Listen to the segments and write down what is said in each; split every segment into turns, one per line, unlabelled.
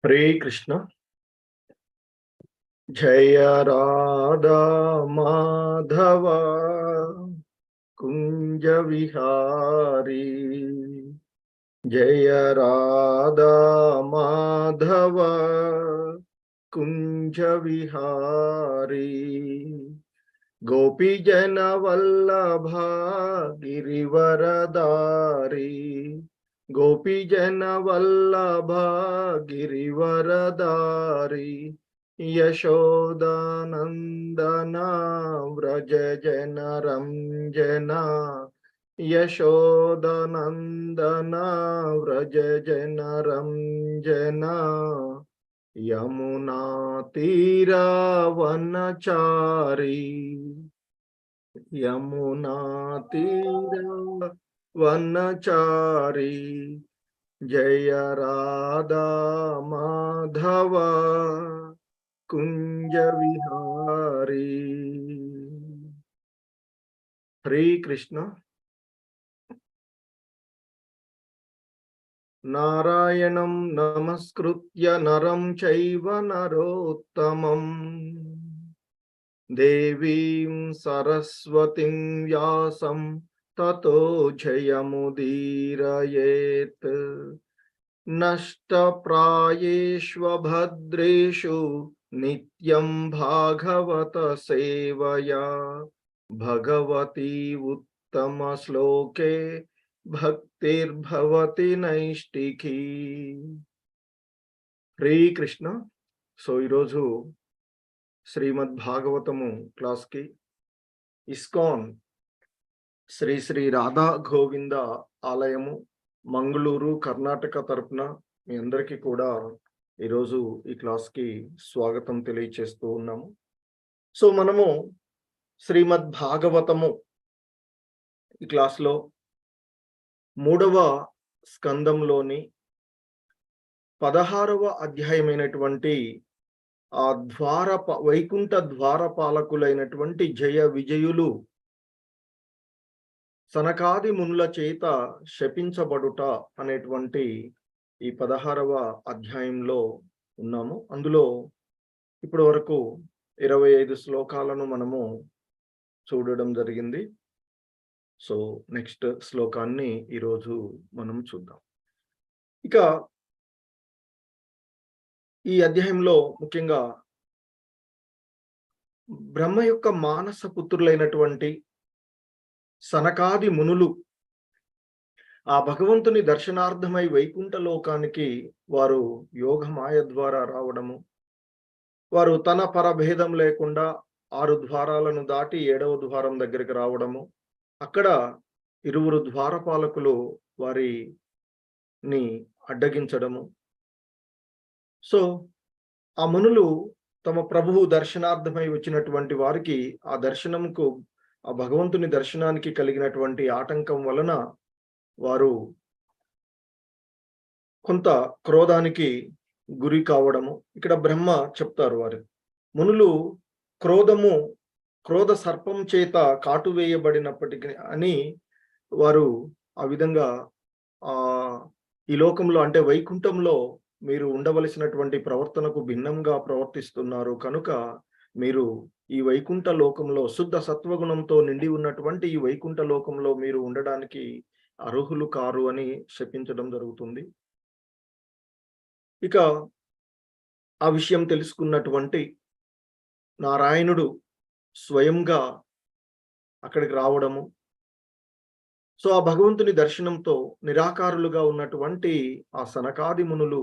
हरे कृष्ण। जय राधा माधव कुंज विहारी, जय राधा माधव कुंज विहारी, गोपी जन वल्लभा गिरिवरदारी, गोपी जन वल्लभा गिरिवरदारी, यशोदानंदना व्रज जन रंजना, यशोदानंदना व्रज जन रंजना, यमुना तीरा वनचारी, यमुना तीरा वनचारी, जय राधा माधव कुंज विहारी। हरे कृष्ण। नारायणं नमस्कृत्य नरं चैव नरोत्तमं, देवीं सरस्वतीं व्यासं ततो जयमुदीरयेत्। नष्टप्रायेष्वभद्रेषु नित्यं भागवत सेवया, भगवती उत्तमश्लोके भक्तिर्भवति नैष्टिकी। హరే కృష్ణ. సో ఈరోజు శ్రీమద్ భాగవతము క్లాస్కి ఇస్కాన్ శ్రీ శ్రీ రాధా గోవింద ఆలయము మంగళూరు కర్ణాటక తరపున మీ అందరికీ కూడా ఈరోజు ఈ క్లాస్కి స్వాగతం తెలియచేస్తూ ఉన్నాము. సో మనము శ్రీమద్ భాగవతము ఈ క్లాస్లో 3వ స్కందంలోని 16వ అధ్యాయమైనటువంటి ఆ వైకుంఠ ద్వారపాలకులైనటువంటి జయ విజయులు సనకాది మునుల చేత శపించబడుట అనేటువంటి ఈ 16వ అధ్యాయంలో ఉన్నాము. అందులో ఇప్పటి వరకు 25 శ్లోకాలను మనము చూడడం జరిగింది. సో నెక్స్ట్ శ్లోకాన్ని ఈరోజు మనం చూద్దాం. ఇక ఈ అధ్యాయంలో ముఖ్యంగా బ్రహ్మ యొక్క మానస పుత్రులైనటువంటి సనకాది మునులు ఆ భగవంతుని దర్శనార్థమై వైకుంఠ లోకానికి వారు యోగమాయ ద్వారా రావడము, వారు తన పరభేదం లేకుండా 6 ద్వారాలను దాటి 7వ ద్వారం దగ్గరికి రావడము, అక్కడ 2 ద్వారపాలకులు వారిని అడ్డగించడము. సో ఆ మునులు తమ ప్రభువు దర్శనార్థమై వచ్చినటువంటి వారికి ఆ దర్శనంకు, ఆ భగవంతుని దర్శనానికి కలిగినటువంటి ఆటంకం వలన వారు కొంత క్రోధానికి గురి కావడము. ఇక్కడ బ్రహ్మ చెప్తారు, వారు మునులు క్రోధ సర్పం చేత కాటు వేయబడినప్పటికీ అని వారు ఆ విధంగా ఈ లోకంలో అంటే వైకుంఠంలో మీరు ఉండవలసినటువంటి ప్రవర్తనకు భిన్నంగా ప్రవర్తిస్తున్నారు కనుక మీరు ఈ వైకుంఠ లోకంలో శుద్ధ సత్వగుణంతో నిండి ఉన్నటువంటి ఈ వైకుంఠ లోకంలో మీరు ఉండడానికి అర్హులు కారు అని శపించడం జరుగుతుంది. ఇక ఆ విషయం తెలుసుకున్నటువంటి నారాయణుడు స్వయంగా అక్కడికి రావడము. సో ఆ భగవంతుని దర్శనంతో నిరాకారులుగా ఉన్నటువంటి ఆ సనకాది మునులు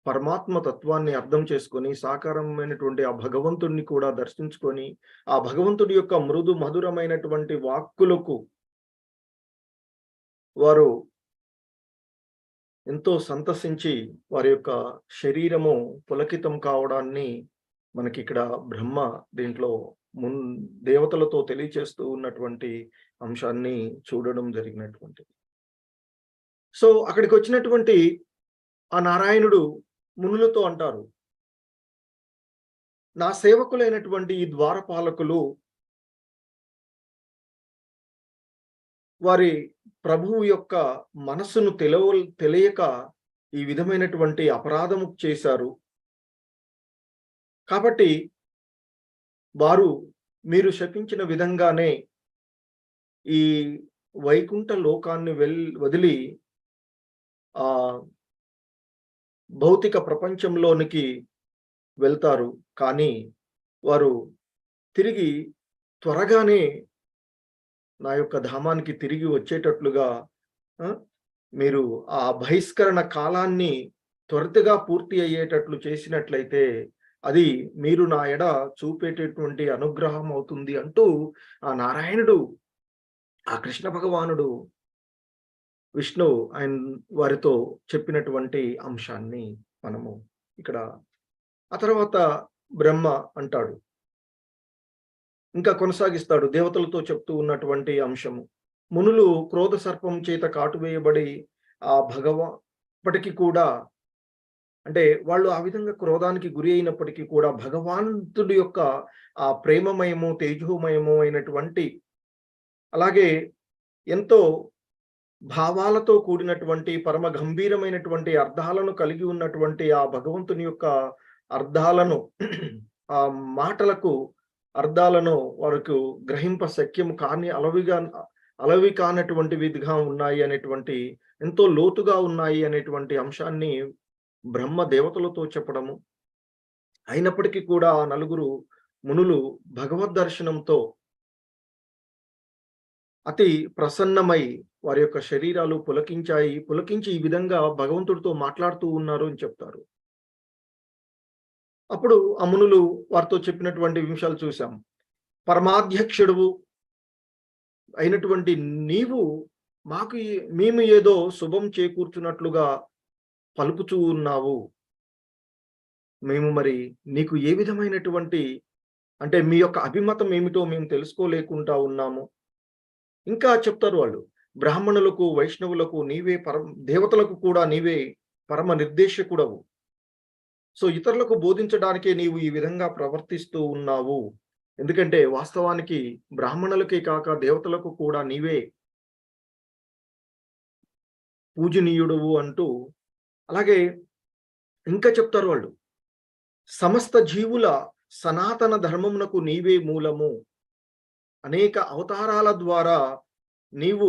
పరమాత్మ తత్వాన్ని అర్థం చేసుకొని, సాకారమైనటువంటి ఆ భగవంతుడిని కూడా దర్శించుకొని, ఆ భగవంతుడి యొక్క మృదు మధురమైనటువంటి వాక్కులకు వారు ఎంతో సంతసించి వారి యొక్క శరీరము పులకితం కావడాన్ని మనకిక్కడ బ్రహ్మ దీంట్లో మున్ దేవతలతో తెలియచేస్తూ ఉన్నటువంటి అంశాన్ని చూడడం జరిగినటువంటిది. సో, అక్కడికొచ్చినటువంటి ఆ నారాయణుడు మునులతో అంటారు, నా సేవకులైనటువంటి ఈ ద్వారపాలకులు వారి ప్రభువు యొక్క మనస్సును తెలియక ఈ విధమైనటువంటి అపరాధము చేశారు. కాబట్టి వారు మీరు శపించిన విధంగానే ఈ వైకుంఠ లోకాన్ని వదిలి భౌతిక ప్రపంచంలోనికి వెళ్తారు. కానీ వారు తిరిగి త్వరగానే నా యొక్క ధామానికి తిరిగి వచ్చేటట్లుగా మీరు ఆ బహిష్కరణ కాలాన్ని త్వరితగా పూర్తి అయ్యేటట్లు చేసినట్లయితే అది మీరు నా ఎడ చూపేటటువంటి అనుగ్రహం అవుతుంది అంటూ ఆ నారాయణుడు, ఆ కృష్ణ భగవానుడు విష్ణు ఆయన వారితో చెప్పినటువంటి అంశాన్ని మనము ఇక్కడ ఆ తర్వాత బ్రహ్మ అంటాడు, ఇంకా కొనసాగిస్తాడు దేవతలతో చెప్తూ ఉన్నటువంటి అంశము. మునులు క్రోధ సర్పం చేత కాటువేయబడి ఆ ఇప్పటికీ కూడా అంటే వాళ్ళు ఆ విధంగా క్రోధానికి గురి అయినప్పటికీ కూడా భగవంతుడి యొక్క ఆ ప్రేమమయము తేజోమయము అయినటువంటి అలాగే ఎంతో భావాలతో కూడినటువంటి పరమ గంభీరమైనటువంటి అర్థాలను కలిగి ఉన్నటువంటి ఆ భగవంతుని యొక్క అర్థాలను ఆ మాటలకు అర్థాలను వారికి గ్రహింప శక్యం కాని అలవి కానటువంటి విధిగా ఉన్నాయి అనేటువంటి ఎంతో లోతుగా ఉన్నాయి అనేటువంటి అంశాన్ని బ్రహ్మ దేవతలతో చెప్పడము. అయినప్పటికీ కూడా ఆ నలుగురు మునులు భగవద్ దర్శనంతో అతి ప్రసన్నమై వారి యొక్క శరీరాలు పులకించి ఈ విధంగా భగవంతుడితో మాట్లాడుతూ ఉన్నారు అని చెప్తారు. అప్పుడు ఆ మునులు వారితో చెప్పినటువంటి విషయాలు చూసాం. పరమాధ్యక్షుడువు అయినటువంటి నీవు మేము ఏదో శుభం చేకూర్చున్నట్లుగా పలుకుచూ ఉన్నావు. మేము మరి నీకు ఏ విధమైనటువంటి అంటే మీ యొక్క అభిమతం ఏమిటో మేము తెలుసుకోలేకుండా ఉన్నాము. ఇంకా చెప్తారు వాళ్ళు, బ్రాహ్మణులకు వైష్ణవులకు నీవే దేవతలకు కూడా నీవే పరమ నిర్దేశకుడవు. సో ఇతరులకు బోధించడానికే నీవు ఈ విధంగా ప్రవర్తిస్తూ ఉన్నావు. ఎందుకంటే వాస్తవానికి బ్రాహ్మణులకే కాక దేవతలకు కూడా నీవే పూజనీయుడువు అంటూ అలాగే ఇంకా చెప్తారు వాళ్ళు, సమస్త జీవుల సనాతన ధర్మమునకు నీవే మూలము. అనేక అవతారాల ద్వారా నీవు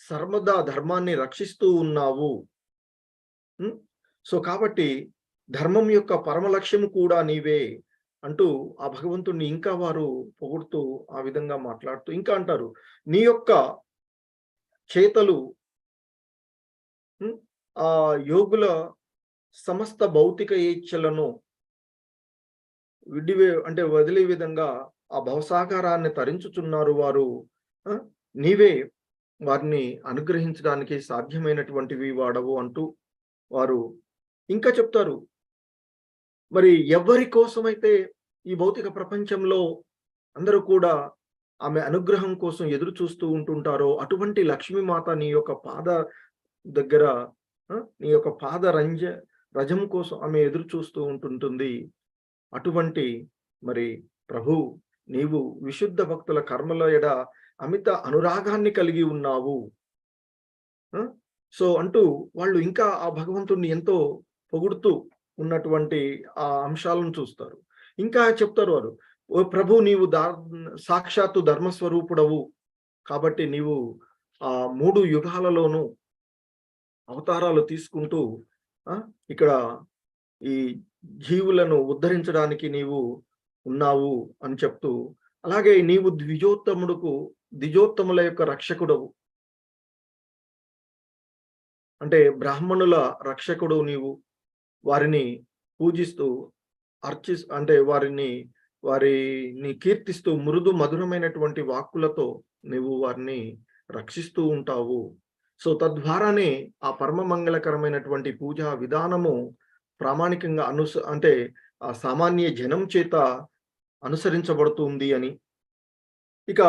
సర్వదా ధర్మాన్ని రక్షిస్తూ ఉన్నావు. సో కాబట్టి ధర్మం యొక్క పరమ లక్ష్యము కూడా నీవే అంటూ ఆ భగవంతుణ్ణి ఇంకా వారు పొగుడుతూ ఆ విధంగా మాట్లాడుతూ ఇంకా అంటారు, నీ యొక్క చేతలు ఆ యోగుల సమస్త భౌతిక ఇచ్చలను వదిలే విధంగా ఆ భవసాకారాన్ని తరించుచున్నారు వారు. నీవే వారిని అనుగ్రహించడానికి సాధ్యమైనటువంటివి వాడవు అంటూ వారు ఇంకా చెప్తారు. మరి ఎవరి కోసమైతే ఈ భౌతిక ప్రపంచంలో అందరూ కూడా ఆమె అనుగ్రహం కోసం ఎదురు చూస్తూ ఉంటుంటారో అటువంటి లక్ష్మీమాత నీ యొక్క పాద దగ్గర నీ యొక్క పాద రజం కోసం ఆమె ఎదురు చూస్తూ ఉంటుంటుంది. అటువంటి మరి ప్రభు నీవు విశుద్ధ భక్తుల కర్మల ఎడ అమిత అనురాగాన్ని కలిగి ఉన్నావు. సో అంటూ వాళ్ళు ఇంకా ఆ భగవంతుణ్ణి ఎంతో పొగుడుతూ ఉన్నటువంటి ఆ అంశాలను చూస్తారు. ఇంకా చెప్తారు వారు, ఓ ప్రభు నీవు సాక్షాత్తు ధర్మస్వరూపుడవు కాబట్టి నీవు ఆ 3 యుగాలలోనూ అవతారాలు తీసుకుంటూ ఇక్కడ ఈ జీవులను ఉద్ధరించడానికి నీవు ఉన్నావు అని చెప్తూ అలాగే నీవు ద్విజోత్తముల యొక్క రక్షకుడవు. అంటే బ్రాహ్మణుల రక్షకుడు నీవు, వారిని పూజిస్తూ అంటే వారిని కీర్తిస్తూ మృదు మధురమైనటువంటి వాక్కులతో నీవు వారిని రక్షిస్తూ ఉంటావు. సో తద్వారానే ఆ పరమ మంగళకరమైనటువంటి పూజా విధానము ప్రామాణికంగా అంటే ఆ సామాన్య జనం చేత అనుసరించబడుతుంది అని. ఇక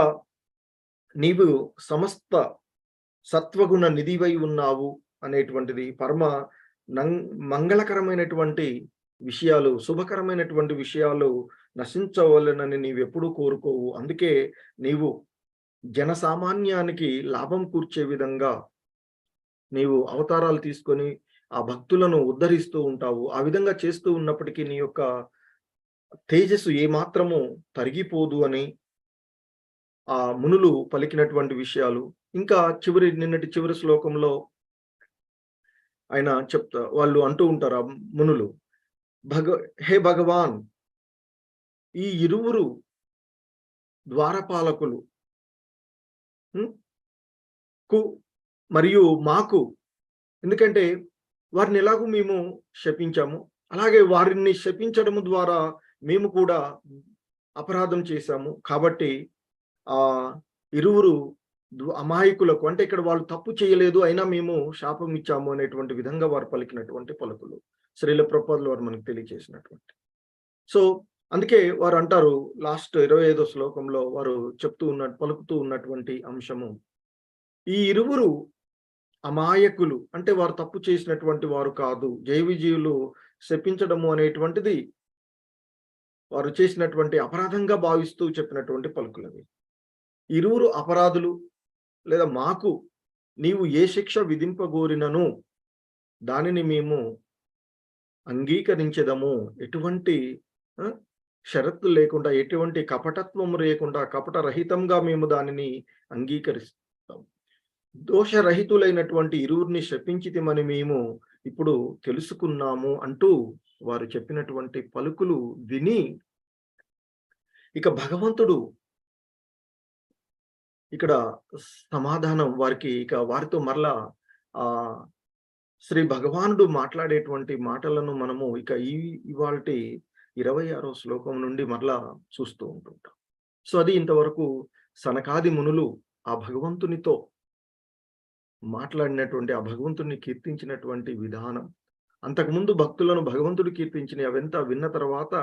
నీవు సమస్త సత్వగుణ నిధివై ఉన్నావు అనేటువంటిది మంగళకరమైనటువంటి విషయాలు, శుభకరమైనటువంటి విషయాలు నశించవలెనని నీవెప్పుడూ కోరుకోవు. అందుకే నీవు జనసామాన్యానికి లాభం కూర్చే విధంగా నీవు అవతారాలు తీసుకొని ఆ భక్తులను ఉద్ధరిస్తూ ఉంటావు. ఆ విధంగా చేస్తూ ఉన్నప్పటికీ నీ యొక్క తేజస్సు ఏమాత్రము తరిగిపోదు అని ఆ మునులు పలికినటువంటి విషయాలు. ఇంకా నిన్నటి చివరి శ్లోకంలో ఆయన వాళ్ళు అంటూ ఉంటారు, ఆ మునులు, హే భగవాన్, ఈ ఇరువురు ద్వారపాలకులు కు మరియు మాకు, ఎందుకంటే వారిని ఎలాగూ మేము శపించాము, అలాగే వారిని శపించడం ద్వారా మేము కూడా అపరాధం చేశాము. కాబట్టి ఆ ఇరువురు అమాయకులకు, అంటే ఇక్కడ వాళ్ళు తప్పు చేయలేదు అయినా మేము శాపం ఇచ్చాము అనేటువంటి విధంగా వారు పలికినటువంటి పలుకులు శ్రీల ప్రభుపాదుల వారు మనకు తెలియజేసినటువంటి. సో అందుకే వారు అంటారు, లాస్ట్ 25వ శ్లోకంలో వారు పలుకుతూ ఉన్నటువంటి అంశము, ఈ ఇరువురు అమాయకులు, అంటే వారు తప్పు చేసినటువంటి వారు కాదు. జయ విజయులు శపించడము అనేటువంటిది వారు చేసినటువంటి అపరాధంగా భావిస్తూ చెప్పినటువంటి పలుకులవి. ఇరువురు అపరాధులు, లేదా మాకు నీవు ఏ శిక్ష విధింపగోరినను దానిని మేము అంగీకరించెదము. ఎటువంటి షరతులు లేకుండా, ఎటువంటి కపటత్వం లేకుండా, కపటరహితంగా మేము దానిని అంగీకరిస్తాం. దోషరహితులైనటువంటి ఇరువురిని శపించితిమని మేము ఇప్పుడు తెలుసుకున్నాము అంటూ వారు చెప్పినటువంటి పలుకులు విని, ఇక భగవంతుడు ఇక్కడ సమాధానం వారికి, ఇక వారితో మరలా శ్రీ భగవానుడు మాట్లాడేటువంటి మాటలను మనము ఇక ఇవాల్టి 26వ శ్లోకం నుండి మరలా చూస్తూ ఉంటుంటాం. సో అది ఇంతవరకు సనకాది మునులు ఆ భగవంతునితో మాట్లాడినటువంటి, ఆ భగవంతుని కీర్తించినటువంటి విధానం, అంతకుముందు భక్తులను భగవంతుడు కీర్తించిన అవంతా విన్న తర్వాత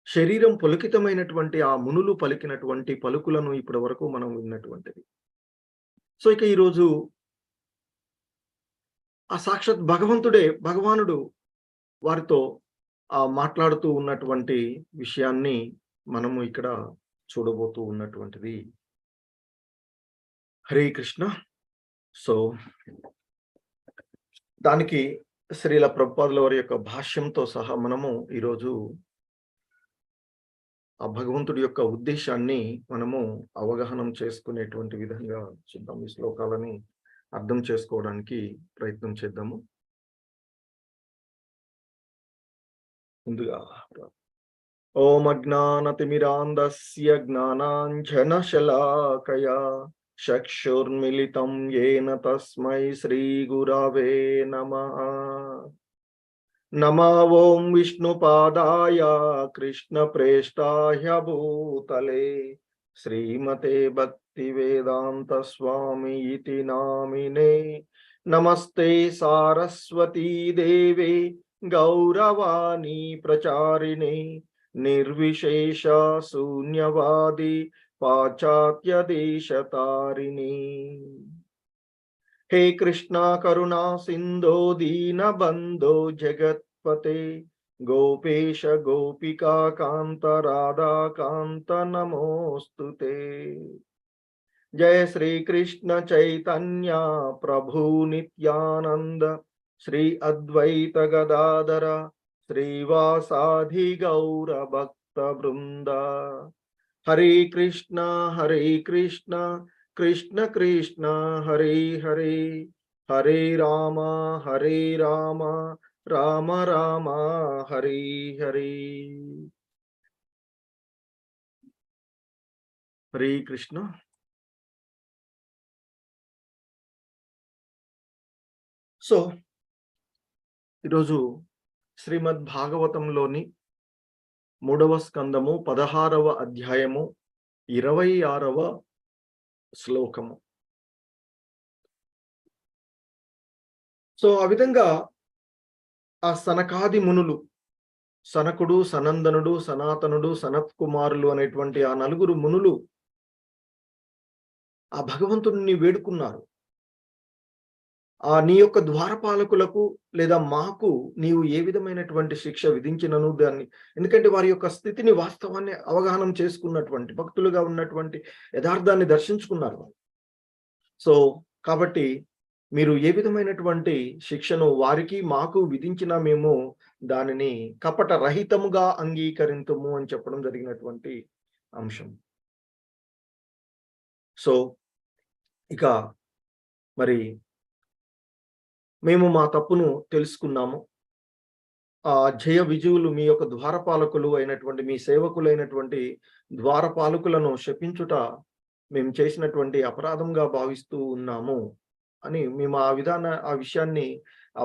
శరీరం పులకితమైనటువంటి ఆ మునులు పలికినటువంటి పలుకులను ఇప్పటి వరకు మనం విన్నటువంటిది. సో ఇక ఈరోజు ఆ సాక్షాత్ భగవానుడు వారితో మాట్లాడుతూ ఉన్నటువంటి విషయాన్ని మనము ఇక్కడ చూడబోతూ ఉన్నటువంటిది. హరే కృష్ణ. సో దానికి శ్రీల ప్రభుపాదుల వారి యొక్క భాష్యంతో సహా మనము ఈరోజు ఆ భగవంతుడి యొక్క ఉద్దేశాన్ని మనము అవగాహనం చేసుకునేటువంటి విధంగా చూద్దాం. ఈ శ్లోకాలని అర్థం చేసుకోవడానికి ప్రయత్నం చేద్దాము. ముందుగా ఓం అజ్ఞానతిమిరాంధస్య జ్ఞానాంజనశలాకయా చక్షుర్మిలితం యేన తస్మై శ్రీ గురవే నమః. నమో ఓం విష్ణుపాదాయ కృష్ణప్రేష్టాయ భూతలే శ్రీమతే భక్తివేదాంత స్వామి ఇతి నామినే. నమస్తే సారస్వతీ దేవే గౌరవాణి ప్రచారిణే నిర్విశేష శూన్యవాది పాశ్చాత్య దేశతారిణి. हे कृष्णा करुणा सिंधो दीन बंधो जगत्पते गोपेश गोपिका कांत राधा कांत नमोस्तुते. जय श्री कृष्ण चैतन्य प्रभु नित्यानंद श्री अद्वैत गदाधर श्रीवासाधि गौर भक्त वृंद. हरे कृष्ण कृष्ण कृष्ण हरे हरे, हरे राम राम राम हरे हरे. हरे कृष्ण. సో ఈరోజు శ్రీమద్ భాగవతంలోని 3వ స్కందము 16వ అధ్యాయము 26వ శ్లోకము. సో ఆ విధంగా ఆ సనకాది మునులు, సనకుడు, సనందనుడు, సనాతనుడు, సనత్ కుమారులు అనేటువంటి ఆ నలుగురు మునులు ఆ భగవంతుడిని వేడుకున్నారు. నీ యొక్క ద్వారపాలకులకు లేదా మాకు నీవు ఏ విధమైనటువంటి శిక్ష విధించినను దాన్ని, ఎందుకంటే వారి యొక్క స్థితిని, వాస్తవాన్ని అవగాహన చేసుకున్నటువంటి భక్తులుగా ఉన్నటువంటి యథార్థాన్ని దర్శించుకున్నారు. సో కాబట్టి మీరు ఏ విధమైనటువంటి శిక్షను వారికి మాకు విధించినా మేము దానిని కపట రహితముగా అంగీకరింతుము అని చెప్పడం జరిగినటువంటి అంశం. సో ఇక మరి మేము మా తప్పును తెలుసుకున్నాము. జయ విజయులు మీ యొక్క ద్వారపాలకులు అయినటువంటి, మీ సేవకులైనటువంటి ద్వారపాలకులను శపించుట మేము చేసినటువంటి అపరాధంగా భావిస్తూ ఉన్నాము అని మేము ఆ విషయాన్ని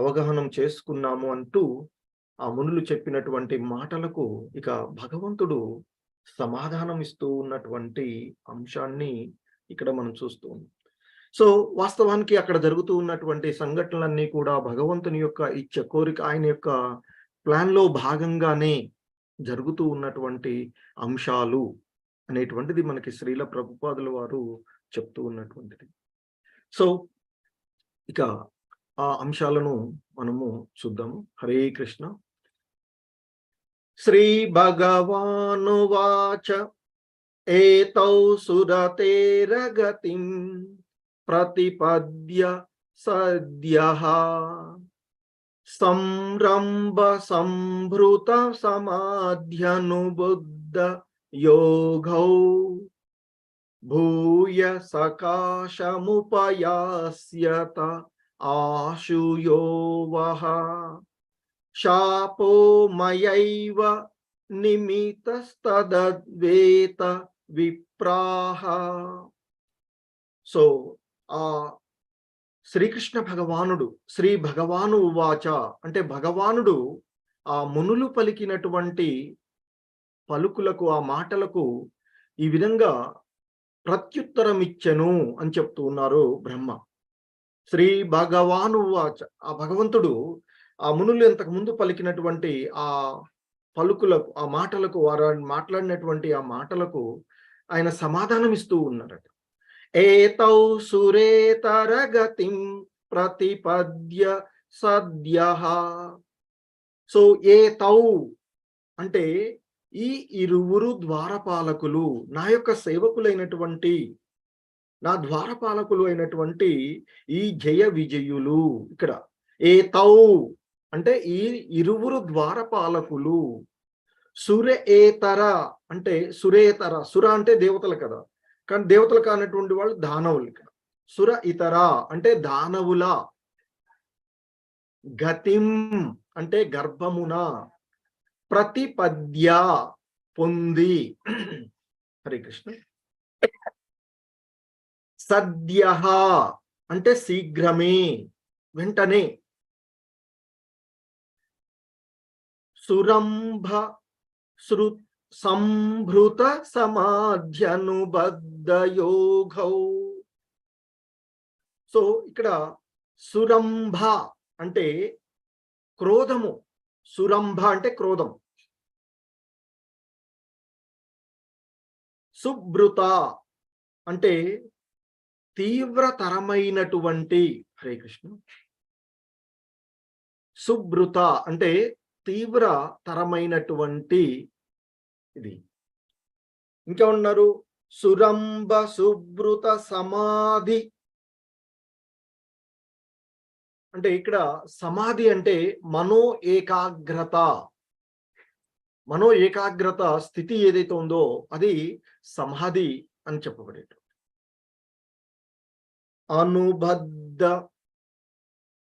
అవగాహన చేసుకున్నాము అంటూ ఆ మునులు చెప్పినటువంటి మాటలకు ఇక భగవంతుడు సమాధానం ఇస్తూ ఉన్నటువంటి అంశాన్ని ఇక్కడ మనం చూస్తూ ఉన్నాం. సో వాస్తవానికి అక్కడ జరుగుతూ ఉన్నటువంటి సంఘటనలన్నీ కూడా భగవంతుని యొక్క ఇచ్చ కోరిక, ఆయన యొక్క ప్లాన్ లో భాగంగానే జరుగుతూ ఉన్నటువంటి అంశాలు అనేటువంటిది మనకి శ్రీల ప్రభుపాదుల వారు చెప్తూ ఉన్నటువంటిది. సో ఇక ఆ అంశాలను మనము చూద్దాము. హరే కృష్ణ. శ్రీ భగవానువాచ ఏతౌ సురతేరగతిం ప్రతిపద్య సద్యః సంరంభ సంభృత సమాధ్యనుబుద్ధ యోగౌ భూయ సకాశముపయాస్యత ఆశుయోవః శాపో మయైవ నిమితస్తద్వేత విప్రాహ. సో ఆ శ్రీకృష్ణ భగవానుడు, శ్రీ భగవాను ఉవాచ అంటే భగవానుడు ఆ మునులు పలికినటువంటి పలుకులకు, ఆ మాటలకు ఈ విధంగా ప్రత్యుత్తరం ఇచ్చెను అని చెప్తూ ఉన్నారు బ్రహ్మ. శ్రీ భగవాను ఉవాచ, ఆ భగవంతుడు ఆ మునులు ఇంతకు ముందు పలికినటువంటి ఆ పలుకులకు, ఆ మాటలకు, వారు మాట్లాడినటువంటి ఆ మాటలకు ఆయన సమాధానం ఇస్తూ ఉన్నారట. ఏతౌ సురేతరగతిం ప్రతిపద్య సద్యః. సో ఏతౌ అంటే ఈ ఇరువురు ద్వారపాలకులు, నా యొక్క సేవకులైనటువంటి, నా ద్వారపాలకులు అయినటువంటి ఈ జయ విజయులు. ఇక్కడ ఏతౌ అంటే ఈ ఇరువురు ద్వారపాలకులు. సురేతర అంటే సురేతర, సుర అంటే దేవతలు కదా, కానీ దేవతలు కానటువంటి వాళ్ళు దానవులు. ఇక్కడ సుర ఇతర అంటే దానవుల, గతిం అంటే గర్భమున, ప్రతిపద్య పొంది. హరే కృష్ణ. సద్యః అంటే శీఘ్రమే, వెంటనే. సురంభ సంభృత సమాధ్యనుబద్ధ యోగౌ. సో ఇక్కడ సురంభ అంటే క్రోధము, సురంభ అంటే క్రోధం. సుభృత అంటే తీవ్రతరమైనటువంటి. హరే కృష్ణ. సుభృత అంటే తీవ్రతరమైనటువంటి ఇది. ఇంకా ఉన్నారు సురంభ సుభృత సమాధి అంటే ఇక్కడ సమాధి అంటే మనో ఏకాగ్రత. మనో ఏకాగ్రత స్థితి ఏదైతే ఉందో అది సమాధి అని చెప్పబడేది. అనుబద్ధ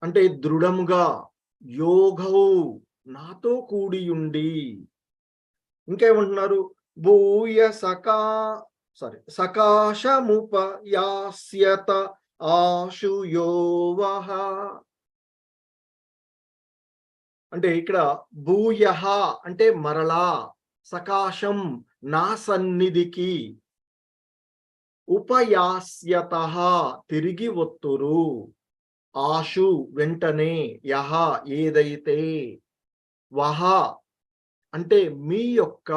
అంటే దృఢముగా, యోగౌ నాతో కూడియుండి. ఇంకేమంటున్నారు? భూయ సకాశముపయాస్యత ఆశుయోవః. అంటే ఇక్కడ భూయః అంటే మరలా, సకాశం నా సన్నిధికి, ఉపయాస్యతః తిరిగి వత్తురు, ఆశు వెంటనే, యః ఏదైతే, వహ అంటే మీ యొక్క,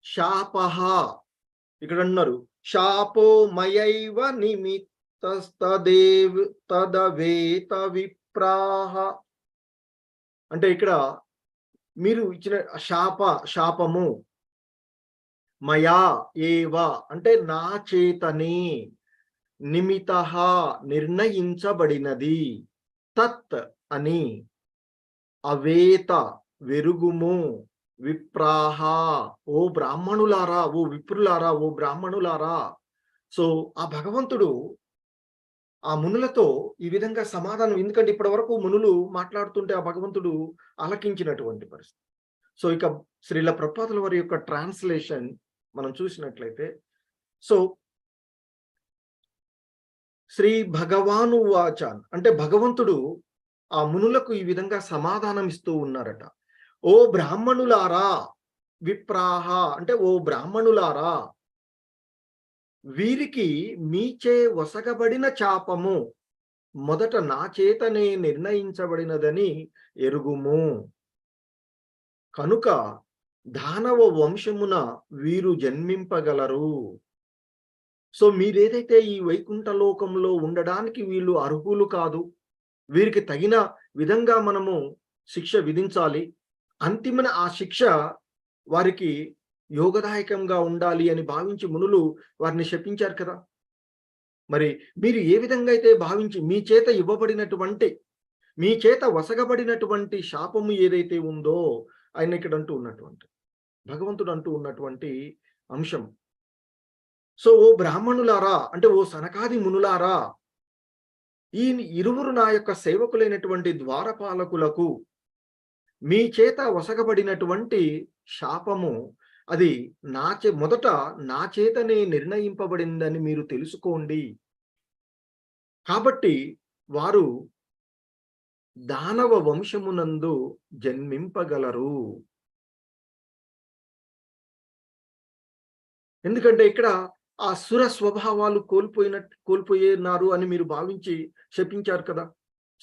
శాపః ఇక్కడ అన్నారు శాపో మయైవ నిమిత్తస్తదేవ్ తదవేత విప్రాహ. అంటే ఇక్కడ మీరు ఇచ్చిన శాపము, మయా ఏవ అంటే నా చేతనే, నిమితః నిర్ణయించబడినది, తత్ అని, అవేత వెరుగుము, విప్రాహ ఓ బ్రాహ్మణులారా, ఓ విప్రులారా, ఓ బ్రాహ్మణులారా. సో ఆ భగవంతుడు ఆ మునులతో ఈ విధంగా సమాధానం, ఎందుకంటే ఇప్పటి వరకు మునులు మాట్లాడుతుంటే ఆ భగవంతుడు ఆలకించినటువంటి పరిస్థితి. సో ఇక శ్రీల ప్రభుపాదుల వారి యొక్క ట్రాన్స్లేషన్ మనం చూసినట్లయితే, సో శ్రీ భగవాను వాచ అంటే భగవంతుడు ఆ మునులకు ఈ విధంగా సమాధానం ఇస్తూ ఉన్నారట. ఓ బ్రాహ్మణులారా, విప్రాహ అంటే ఓ బ్రాహ్మణులారా, వీరికి మీచే వసగబడిన చాపము మొదట నా చేతనే నిర్ణయించబడినదని ఎరుగుము. కనుక దానవ వంశమున వీరు జన్మింపగలరు. సో మీరేదైతే ఈ వైకుంఠ లోకంలో ఉండడానికి వీళ్ళు అర్హులు కాదు, వీరికి తగిన విధంగా మనము శిక్ష విధించాలి, అంతిమన ఆ శిక్ష వారికి యోగదాయకంగా ఉండాలి అని భావించి మునులు వారిని శపించారు కదా. మరి మీరు ఏ విధంగా అయితే భావించి మీ చేత ఇవ్వబడినటువంటి, మీ చేత వసగబడినటువంటి శాపము ఏదైతే ఉందో, ఆయన ఇక్కడ అంటూ ఉన్నటువంటి భగవంతుడు అంటూ ఉన్నటువంటి అంశం. సో ఓ బ్రాహ్మణులారా అంటే ఓ సనకాది మునులారా, ఈ ఇరువురు నా యొక్క సేవకులైనటువంటి ద్వారపాలకులకు మీ చేత వసగబడినటువంటి శాపము అది మొదట నా చేతనే నిర్ణయింపబడిందని మీరు తెలుసుకోండి. కాబట్టి వారు దానవ వంశమునందు జన్మింపగలరు. ఎందుకంటే ఇక్కడ ఆ సుర స్వభావాలు కోల్పోయినారు అని మీరు భావించి శపించారు కదా.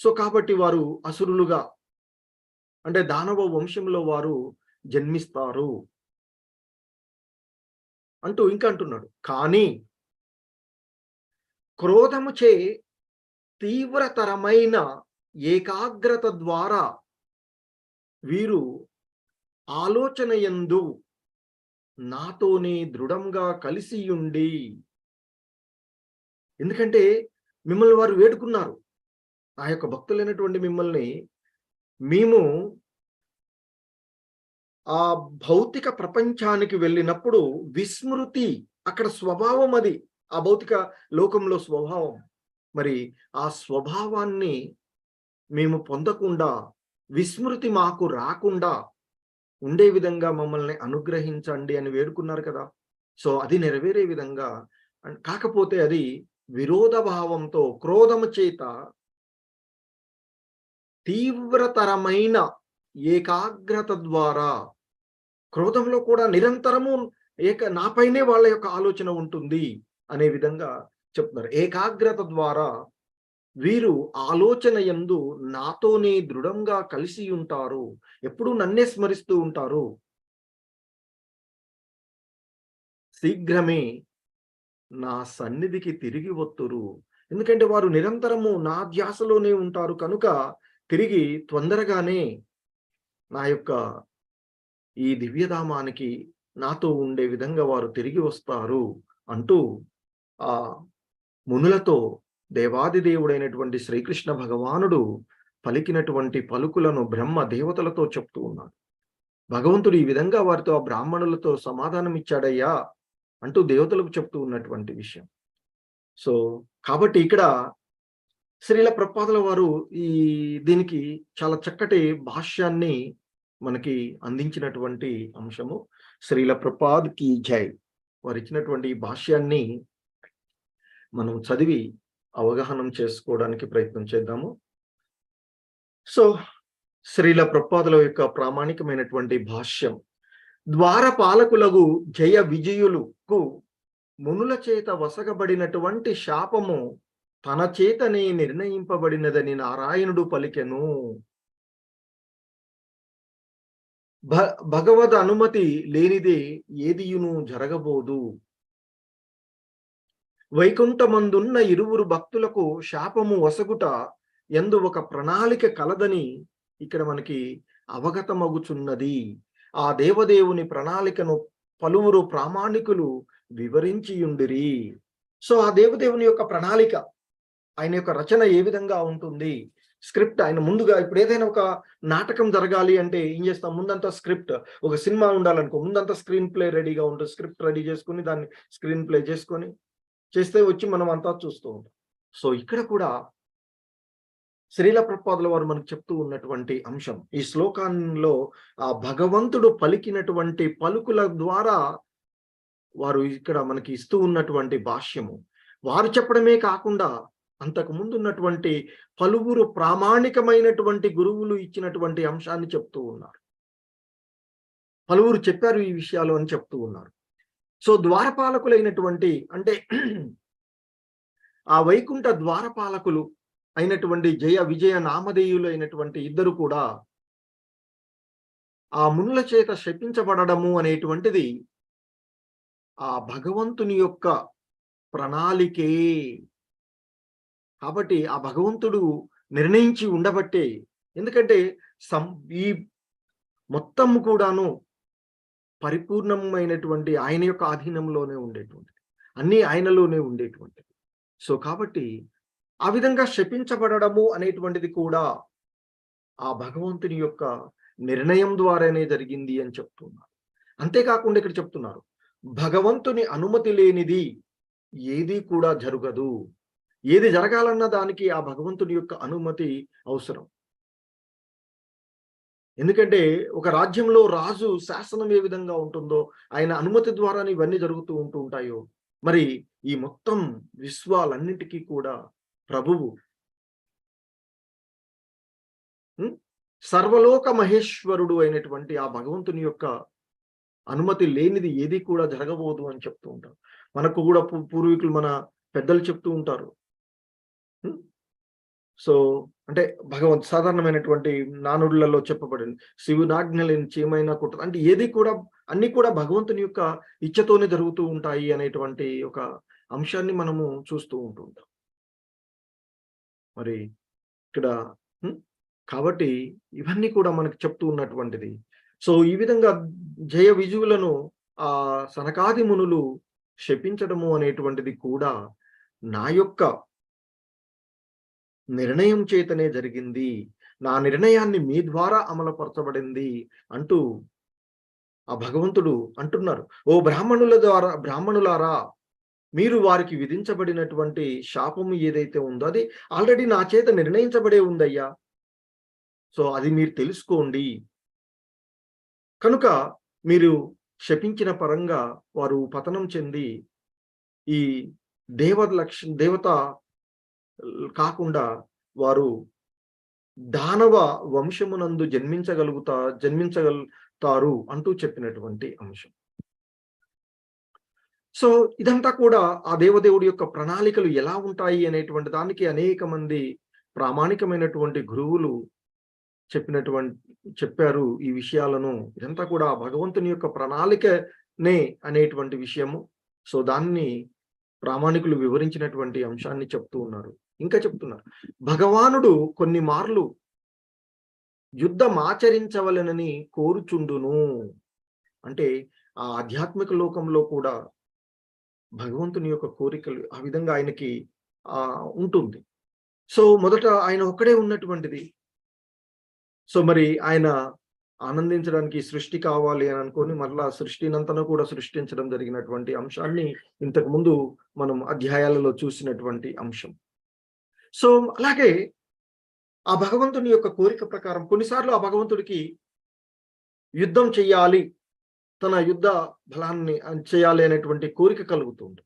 సో కాబట్టి వారు అసురులుగా అంటే దానవ వంశంలో వారు జన్మిస్తారు అంటూ ఇంకా అంటున్నాడు. కానీ క్రోధముచే తీవ్రతరమైన ఏకాగ్రత ద్వారా వీరు ఆలోచనయందు నాతోనే దృఢంగా కలిసియుండి, ఎందుకంటే మిమ్మల్ని వారు వేడుకున్నారు, ఆ యొక్క భక్తులైనటువంటి మిమ్మల్ని మేము ఆ భౌతిక ప్రపంచానికి వెళ్ళినప్పుడు విస్మృతి అక్కడ స్వభావం, అది ఆ భౌతిక లోకంలో స్వభావం. మరి ఆ స్వభావాన్ని మేము పొందకుండా, విస్మృతి మాకు రాకుండా ఉండే విధంగా మమ్మల్ని అనుగ్రహించండి అని వేడుకున్నారు కదా. సో అది నెరవేరే విధంగా, కాకపోతే అది విరోధ భావంతో, క్రోధము చేత తీవ్రతరమైన ఏకాగ్రత ద్వారా, క్రోధంలో కూడా నిరంతరము నాపైనే వాళ్ళ యొక్క ఆలోచన ఉంటుంది అనే విధంగా చెప్తున్నారు. ఏకాగ్రత ద్వారా వీరు ఆలోచన యందు నాతోనే దృఢంగా కలిసి ఉంటారు, ఎప్పుడూ నన్నే స్మరిస్తూ ఉంటారు. శీఘ్రమే నా సన్నిధికి తిరిగి వత్తురు, ఎందుకంటే వారు నిరంతరము నా ధ్యాసలోనే ఉంటారు కనుక తిరిగి తొందరగానే నా యొక్క ఈ దివ్యధామానికి నాతో ఉండే విధంగా వారు తిరిగి వస్తారు అంటూ ఆ మునులతో దేవాది దేవుడైనటువంటి శ్రీకృష్ణ భగవానుడు పలికినటువంటి పలుకులను బ్రహ్మ దేవతలతో చెప్తూ ఉన్నాడు. భగవంతుడు ఈ విధంగా వారితో ఆ బ్రాహ్మణులతో సమాధానం ఇచ్చాడయ్యా అంటూ దేవతలకు చెప్తూ ఉన్నటువంటి విషయం. సో కాబట్టి ఇక్కడ శ్రీల ప్రభుపాదుల వారు దీనికి చాలా చక్కటి భాష్యాన్ని మనకి అందించినటువంటి అంశము. శ్రీల ప్రభుపాద్ కి జై. వారు ఇచ్చినటువంటి భాష్యాన్ని మనం చదివి అవగాహన చేసుకోవడానికి ప్రయత్నం చేద్దాము. సో శ్రీల ప్రభుపాదుల యొక్క ప్రామాణికమైనటువంటి భాష్యం. ద్వారపాలకులకు జయ విజయులకు మునుల చేత వసగబడినటువంటి శాపము తన చేతనే నిర్ణయింపబడినదని నారాయణుడు పలికెను. భగవద్ అనుమతి లేనిదే ఏదియును జరగబోదు. వైకుంఠమందున్న ఇరువురు భక్తులకు శాపము వసగుట ఎందు ఒక ప్రణాళిక కలదని ఇక్కడ మనకి అవగతమగుచున్నది. ఆ దేవదేవుని ప్రణాళికను పలువురు ప్రామాణికులు వివరించియుండిరి. సో ఆ దేవదేవుని యొక్క ప్రణాళిక, ఆయన యొక్క రచన ఏ విధంగా ఉంటుంది, స్క్రిప్ట్ ఆయన ముందుగా, ఇప్పుడు ఏదైనా ఒక నాటకం జరగాలి అంటే ఏం చేస్తాం, ముందంతా స్క్రిప్ట్, ఒక సినిమా ఉండాలనుకో ముందంతా స్క్రీన్ ప్లే రెడీగా ఉంటుంది, స్క్రిప్ట్ రెడీ చేసుకుని దాన్ని స్క్రీన్ ప్లే చేసుకొని చేస్తే వచ్చి మనం అంతా చూస్తూ ఉంటాం. సో ఇక్కడ కూడా శ్రీల ప్రభుపాదుల వారు మనకు చెప్తూ ఉన్నటువంటి అంశం, ఈ శ్లోకంలో ఆ భగవంతుడు పలికినటువంటి పలుకుల ద్వారా వారు ఇక్కడ మనకి ఇస్తూ ఉన్నటువంటి భాష్యము, వారు చెప్పడమే కాకుండా అంతకు ముందు ఉన్నటువంటి పలువురు ప్రామాణికమైనటువంటి గురువులు ఇచ్చినటువంటి అంశాన్ని చెప్తూ ఉన్నారు. పలువురు చెప్పారు ఈ విషయాలు అని చెప్తూ ఉన్నారు. సో ద్వారపాలకులైనటువంటి అంటే ఆ వైకుంఠ ద్వారపాలకులు అయినటువంటి జయ విజయ నామధేయులు అయినటువంటి ఇద్దరు కూడా ఆ మునుల చేత శపించబడము అనేటువంటిది ఆ భగవంతుని యొక్క ప్రణాళికే. కాబట్టి ఆ భగవంతుడు నిర్ణయించి ఉండబట్టే, ఎందుకంటే ఈ మొత్తం కూడాను పరిపూర్ణమైనటువంటి ఆయన యొక్క ఆధీనంలోనే ఉండేటువంటిది, అన్నీ ఆయనలోనే ఉండేటువంటిది. సో కాబట్టి ఆ విధంగా శపించబడము అనేటువంటిది కూడా ఆ భగవంతుని యొక్క నిర్ణయం ద్వారానే జరిగింది అని చెప్తున్నారు. అంతేకాకుండా ఇక్కడ చెప్తున్నారు, భగవంతుని అనుమతి లేనిది ఏది కూడా జరగదు. ఏది జరగాలన్న దానికి ఆ భగవంతుని యొక్క అనుమతి అవసరం. ఎందుకంటే ఒక రాజ్యంలో రాజు శాసనం ఏ విధంగా ఉంటుందో, ఆయన అనుమతి ద్వారానే ఇవన్నీ జరుగుతూ ఉంటాయో, మరి ఈ మొత్తం విశ్వాలన్నిటికీ కూడా ప్రభువు, సర్వలోక మహేశ్వరుడు అయినటువంటి ఆ భగవంతుని యొక్క అనుమతి లేనిది ఏది కూడా జరగబోదు అని చెప్తూ ఉంటారు. మనకు కూడా పూర్వీకులు, మన పెద్దలు చెప్తూ ఉంటారు. సో అంటే సాధారణమైనటువంటి నానుడులలో చెప్పబడింది, శివునాజ్ఞ లేని చీమైనా కుట్టదు, అంటే ఏది కూడా అన్ని కూడా భగవంతుని యొక్క ఇచ్చతోనే జరుగుతూ ఉంటాయి అనేటువంటి ఒక అంశాన్ని మనము చూస్తూ ఉంటుంటాం. మరి ఇక్కడ కాబట్టి ఇవన్నీ కూడా మనకి చెప్తూ ఉన్నటువంటిది. సో ఈ విధంగా జయ విజువులను ఆ సనకాది మునులు శపించడము అనేటువంటిది కూడా నా యొక్క నిర్ణయం చేతనే జరిగింది, నా నిర్ణయాన్ని మీ ద్వారా అమలుపరచబడింది అంటూ ఆ భగవంతుడు అంటున్నారు. ఓ బ్రాహ్మణులారా, మీరు వారికి విధించబడినటువంటి శాపము ఏదైతే ఉందో అది ఆల్రెడీ నా చేత నిర్ణయించబడే ఉందయ్యా. సో అది మీరు తెలుసుకోండి. కనుక మీరు శపించిన పరంగా వారు పతనం చెంది ఈ దేవత కాకుండా వారు దానవ వంశమునందు జన్మించగలుగుతారు అంటూ చెప్పినటువంటి అంశం. సో ఇదంతా కూడా ఆ దేవదేవుడి యొక్క ప్రణాళికలు ఎలా ఉంటాయి అనేటువంటి దానికి అనేక మంది ప్రామాణికమైనటువంటి గురువులు చెప్పారు ఈ విషయాలను. ఇదంతా కూడా భగవంతుని యొక్క ప్రణాళికనే అనేటువంటి విషయము. సో దాన్ని ప్రామాణికులు వివరించినటువంటి అంశాన్ని చెప్తూ ఉన్నారు. ఇంకా చెప్తున్నారు, భగవానుడు కొన్ని మార్లు యుద్ధమాచరించవలెనని కోరుచుండును. అంటే ఆ ఆధ్యాత్మిక లోకంలో కూడా భగవంతుని యొక్క కోరికలు ఆ విధంగా ఆయనకి ఉంటుంది. సో మొదట ఆయన ఒక్కడే ఉన్నటువంటిది. సో మరి ఆయన ఆనందించడానికి సృష్టి కావాలి అని అనుకొని మళ్ళా సృష్టినంతను కూడా సృష్టించడం జరిగినటువంటి అంశాన్ని ఇంతకు ముందు మనం అధ్యాయాలలో చూసినటువంటి అంశం. సో అలాగే ఆ భగవంతుని యొక్క కోరిక ప్రకారం కొన్నిసార్లు ఆ భగవంతుడికి యుద్ధం చెయ్యాలి, తన యుద్ధ బలాన్ని చేయాలి అనేటువంటి కోరిక కలుగుతుంది.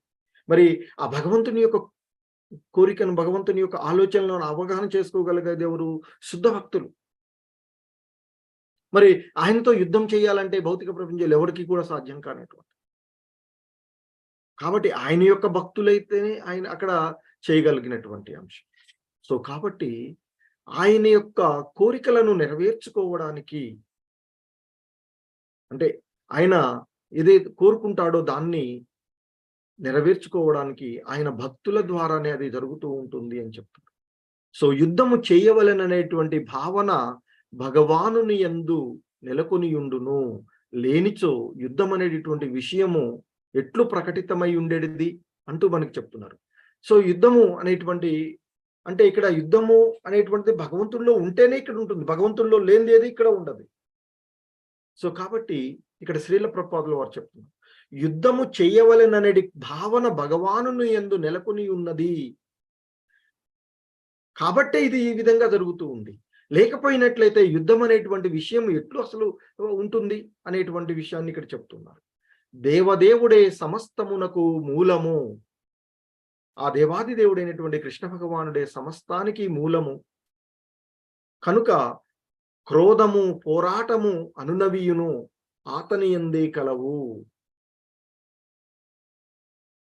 మరి ఆ భగవంతుని యొక్క కోరికను, భగవంతుని యొక్క ఆలోచనలను అవగాహన చేసుకోగలిగేది ఎవరు? శుద్ధ భక్తులు. మరి ఆయనతో యుద్ధం చేయాలంటే భౌతిక ప్రపంచంలో ఎవరికీ కూడా సాధ్యం కానటువంటి. కాబట్టి ఆయన యొక్క భక్తులైతేనే ఆయన అక్కడ చేయగలిగినటువంటి అంశం. సో కాబట్టి ఆయన యొక్క కోరికలను నెరవేర్చుకోవడానికి, అంటే ఆయన ఏదైతే కోరుకుంటాడో దాన్ని నెరవేర్చుకోవడానికి ఆయన భక్తుల ద్వారానే అది జరుగుతూ ఉంటుంది అని చెప్తారు. సో యుద్ధము చేయవలెననేటువంటి భావన భగవానుని యందు నెలకొనియుండును. లేనిచో యుద్ధం అనేటటువంటి విషయము ఎట్లు ప్రకటితమై ఉండేది అంటూ మనకి చెప్తున్నారు. సో యుద్ధము అనేటువంటి, అంటే ఇక్కడ యుద్ధము అనేటువంటిది భగవంతుడిలో ఉంటేనే ఇక్కడ ఉంటుంది. భగవంతుడిలో లేనిదేది ఇక్కడ ఉండదు. సో కాబట్టి ఇక్కడ శ్రీల ప్రభుపాదుల వారు చెప్తున్నారు, యుద్ధము చేయవలెననే భావన భగవానుని యందు నెలకొని ఉన్నది. కాబట్టే ఇది ఈ విధంగా జరుగుతూ ఉంది. లేకపోయినట్లయితే యుద్ధం అనేటువంటి విషయం ఎట్లు అసలు ఉంటుంది అనేటువంటి విషయాన్ని ఇక్కడ చెప్తున్నారు. దేవదేవుడే సమస్తమునకు మూలము. ఆ దేవాది దేవుడైనటువంటి కృష్ణ భగవానుడే సమస్తానికి మూలము కనుక క్రోధము పోరాటము అనునవియును ఆతని యందే కలవు.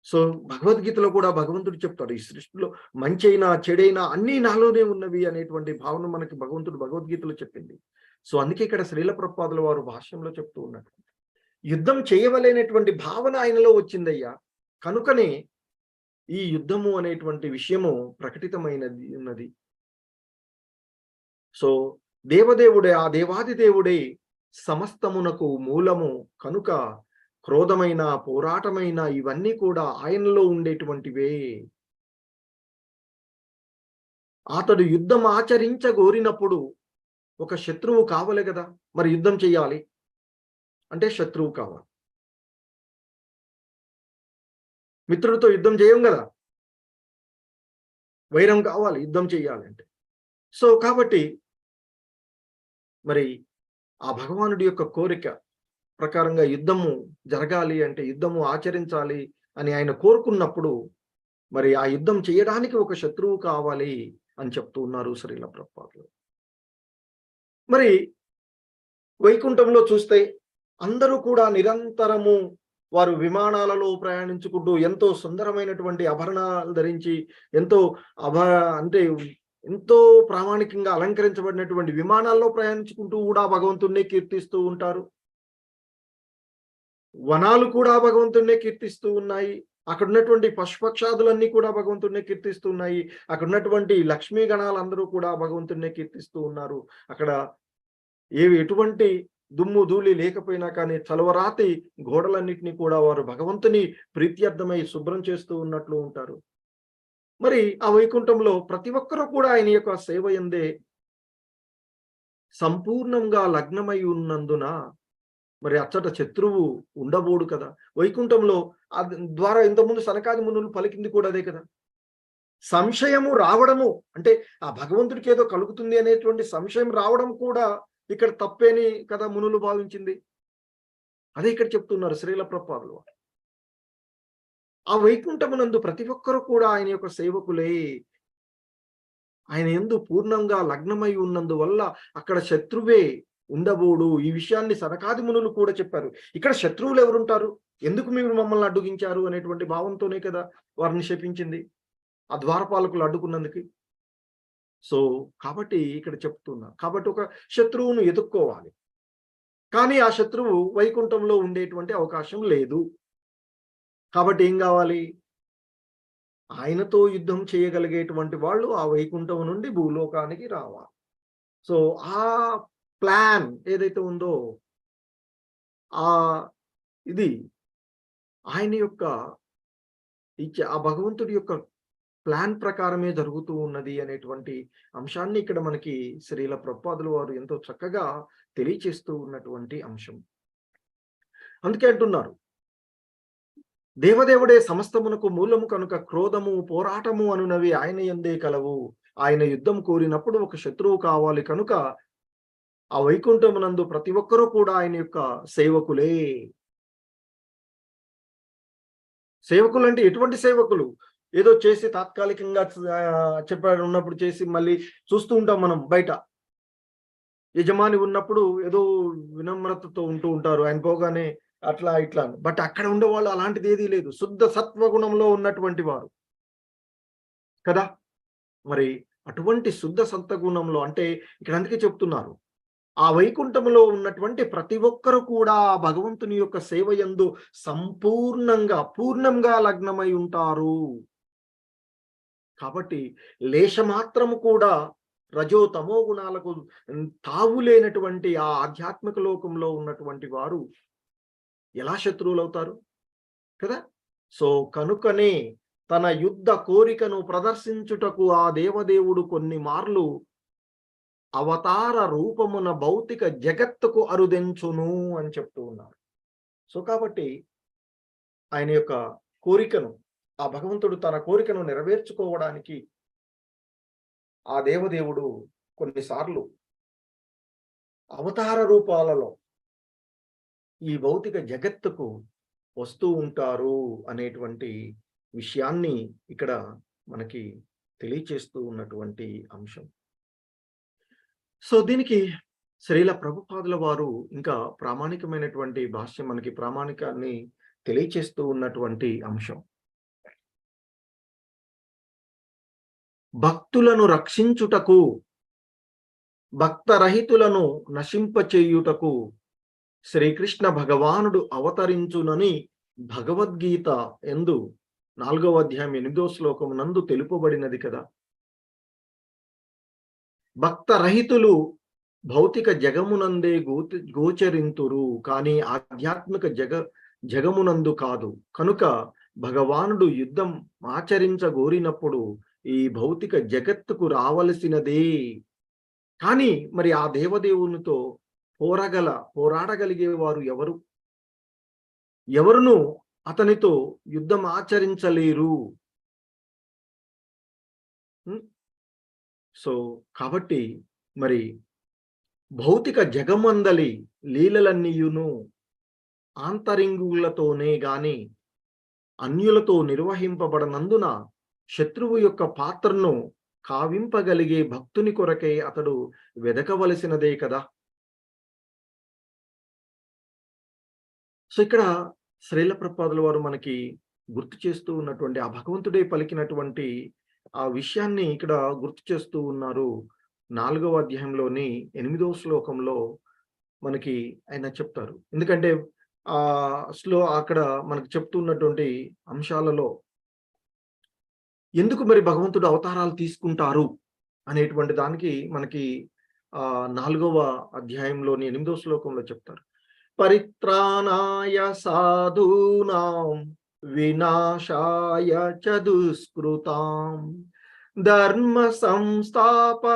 సో భగవద్గీతలో కూడా భగవంతుడు చెప్తాడు, ఈ సృష్టిలో మంచైనా చెడైనా అన్నీ నాలోనే ఉన్నవి అనేటువంటి భావన మనకి భగవంతుడు భగవద్గీతలో చెప్పింది. సో అందుకే ఇక్కడ శ్రీల ప్రభుపాదుల వారు భాష్యంలో చెప్తూ ఉన్నారు, యుద్ధం చేయవలేనటువంటి భావన ఆయనలో వచ్చిందయ్యా, కనుకనే ఈ యుద్ధము అనేటువంటి విషయము ప్రకటితమైనది ఉన్నది. సో దేవదేవుడే, ఆ దేవాది దేవుడే సమస్తమునకు మూలము కనుక క్రోధమైన పోరాటమైన ఇవన్నీ కూడా ఆయనలో ఉండేటువంటివే. అతడు యుద్ధం ఆచరించగోరినప్పుడు ఒక శత్రువు కావాలి కదా, మరి యుద్ధం చెయ్యాలి అంటే శత్రువు కావాలి. మిత్రుడితో యుద్ధం చేయం కదా, వైరం కావాలి యుద్ధం చెయ్యాలంటే. సో కాబట్టి మరి ఆ భగవానుడి యొక్క కోరిక ప్రకారంగా యుద్ధము జరగాలి అంటే, యుద్ధము ఆచరించాలి అని ఆయన కోరుకున్నప్పుడు మరి ఆ యుద్ధం చేయడానికి ఒక శత్రువు కావాలి అని చెప్తూ ఉన్నారు శ్రీల ప్రభుపాదులు. మరి వైకుంఠంలో చూస్తే అందరూ కూడా నిరంతరము వారు విమానాలలో ప్రయాణించుకుంటూ ఎంతో సుందరమైనటువంటి ఆభరణాలు ధరించి ఎంతో అంటే ఎంతో ప్రామాణికంగా అలంకరించబడినటువంటి విమానాల్లో ప్రయాణించుకుంటూ కూడా భగవంతుణ్ణి కీర్తిస్తూ ఉంటారు. వనాలు కూడా భగవంతుణ్ణి కీర్తిస్తూ ఉన్నాయి. అక్కడ ఉన్నటువంటి పశుపక్షాదులన్నీ కూడా భగవంతుణ్ణి కీర్తిస్తూ ఉన్నాయి. అక్కడ ఉన్నటువంటి లక్ష్మీ గణాలందరూ కూడా భగవంతుణ్ణి కీర్తిస్తూ ఉన్నారు. అక్కడ ఎటువంటి దుమ్ము ధూళి లేకపోయినా కానీ చలవరాతి గోడలన్నిటినీ కూడా వారు భగవంతుని ప్రీత్యర్థమై శుభ్రం చేస్తూ ఉన్నట్లు ఉంటారు. మరి ఆ వైకుంఠంలో ప్రతి ఒక్కరూ కూడా ఆయన యొక్క సేవ యందే సంపూర్ణంగా లగ్నమై ఉన్నందున మరి అచ్చట శత్రువు ఉండబోడు కదా. వైకుంఠంలో ద్వారా ఇంతకుముందు సనకాది మునులు పలికింది కూడా అదే కదా. సంశయము రావడము అంటే ఆ భగవంతుడికి ఏదో కలుగుతుంది అనేటువంటి సంశయం రావడం కూడా ఇక్కడ తప్పేని కదా మునులు భావించింది. అదే ఇక్కడ చెప్తున్నారు శ్రీల ప్రభుపాదులు. ఆ వైకుంఠమునందు ప్రతి ఒక్కరూ కూడా ఆయన యొక్క సేవకులే. ఆయన యందు పూర్ణంగా లగ్నమై ఉన్నందువల్ల అక్కడ శత్రువే ఉండబోడు. ఈ విషయాన్ని సనకాది మునులు కూడా చెప్పారు. ఇక్కడ శత్రువులు ఎవరుంటారు, ఎందుకు మీరు మమ్మల్ని అడ్డుగించారు అనేటువంటి భావంతోనే కదా వారిని శపించింది, ఆ ద్వారపాలకులు అడ్డుకున్నందుకు. సో కాబట్టి ఇక్కడ చెప్తున్నా, కాబట్టి ఒక శత్రువును ఎదుక్కోవాలి, కానీ ఆ శత్రువు వైకుంఠంలో ఉండేటువంటి అవకాశం లేదు. కాబట్టి ఏం కావాలి, ఆయనతో యుద్ధం చేయగలిగేటువంటి వాళ్ళు ఆ వైకుంఠం నుండి భూలోకానికి రావాలి. సో ఆ ప్లాన్ ఏదైతే ఉందో ఇది ఆయన యొక్క ఆ భగవంతుడి యొక్క ప్లాన్ ప్రకారమే జరుగుతూ ఉన్నది అనేటువంటి అంశాన్ని ఇక్కడ మనకి శ్రీల ప్రభుపాదుల వారు ఎంతో చక్కగా తెలియచేస్తూ ఉన్నటువంటి అంశం. అందుకే అంటున్నారు, దేవదేవుడే సమస్తమునకు మూలము కనుక క్రోధము పోరాటము అనునవి ఆయన యందే కలవు. ఆయన యుద్ధం కోరినప్పుడు ఒక శత్రువు కావాలి కనుక ఆ వైకుంఠమునందు ప్రతి ఒక్కరూ కూడా ఆయన యొక్క సేవకులే. సేవకులు అంటే ఎటువంటి సేవకులు, ఏదో చేసి తాత్కాలికంగా చెప్పాడు ఉన్నప్పుడు చేసి మళ్ళీ చూస్తూ ఉంటాం మనం బయట. యజమాని ఉన్నప్పుడు ఏదో వినమ్రతతో ఉంటూ ఉంటారు. ఆయన పోగానే అట్లా ఇట్లా అని. బట్ అక్కడ ఉండేవాళ్ళు అలాంటిది ఏదీ లేదు. శుద్ధ సత్వగుణంలో ఉన్నటువంటి వారు కదా! మరి అటువంటి శుద్ధ సత్వగుణంలో అంటే ఇక్కడ అందుకే చెప్తున్నారు. ఆ వైకుంఠములో ఉన్నటువంటి ప్రతి ఒక్కరు కూడా ఆ భగవంతుని యొక్క సేవ యందు పూర్ణంగా లగ్నమై ఉంటారు. కాబట్టి లేశమాత్రము కూడా రజో తమో గుణాలకు తావు లేనటువంటి ఆ ఆధ్యాత్మిక లోకంలో ఉన్నటువంటి వారు ఎలా శత్రువులవుతారు కదా! సో, కనుకనే తన యుద్ధ కోరికను ప్రదర్శించుటకు ఆ దేవదేవుడు కొన్ని మార్లు అవతార రూపమున భౌతిక జగత్తుకు అరుదెంచును అని చెప్తూ ఉన్నారు. సో, కాబట్టి ఆయన యొక్క కోరికను ఆ భగవంతుడు తన కోరికను నెరవేర్చుకోవడానికి ఆ దేవదేవుడు కొన్నిసార్లు అవతార రూపాలలో ఈ భౌతిక జగత్తుకు వస్తూ ఉంటారు అనేటువంటి విషయాన్ని ఇక్కడ మనకి తెలియచేస్తూ ఉన్నటువంటి అంశం. సో, దీనికి శ్రీల ప్రభుపాదుల వారు ఇంకా ప్రామాణికమైనటువంటి భాష్యం మనకి ప్రామాణికాన్ని తెలియచేస్తూ ఉన్నటువంటి అంశం. భక్తులను రక్షించుటకు, భక్తరహితులను నశింపచేయుటకు శ్రీకృష్ణ భగవానుడు అవతరించునని భగవద్గీత యందు 4వ అధ్యాయం 8వ శ్లోకం నందు తెలుపబడినది కదా! భక్తరహితులు భౌతిక జగమునందే గోచరింతురు, కానీ ఆధ్యాత్మిక జగమునందు కాదు. కనుక భగవానుడు యుద్ధం ఆచరించగోరినప్పుడు ఈ భౌతిక జగత్తుకు రావలసినదే. కానీ మరి ఆ దేవదేవునితో పోరాడగలిగే వారు ఎవరు? ఎవరును అతనితో యుద్ధం ఆచరించలేరు. సో, కాబట్టి మరి భౌతిక జగమందలి లీలలన్నీయును ఆంతరింగులతోనే గాని అన్యులతో నిర్వహింపబడనందున శత్రువు యొక్క పాత్రను కావింపగలిగే భక్తుని కొరకై అతడు వెదకవలసినదే కదా! సో, ఇక్కడ శ్రీల ప్రభుపాదుల వారు మనకి గుర్తు చేస్తూ ఉన్నటువంటి ఆ భగవంతుడే పలికినటువంటి ఆ విషయాన్ని ఇక్కడ గుర్తు చేస్తూ ఉన్నారు. 4వ అధ్యాయంలోని 8వ శ్లోకంలో మనకి ఆయన చెప్తారు. ఎందుకంటే అక్కడ మనకు చెప్తున్నటువంటి అంశాలలో ఎందుకు మరి భగవంతుడు అవతారాలు తీసుకుంటారు అనేటువంటి దానికి మనకి 4వ అధ్యాయంలోని 8వ శ్లోకంలో చెప్తారు. పరిత్రాణాయ సాధూనాం వినాశాయ చ దుష్కృతాం ధర్మ సంస్థాపనార్థాయ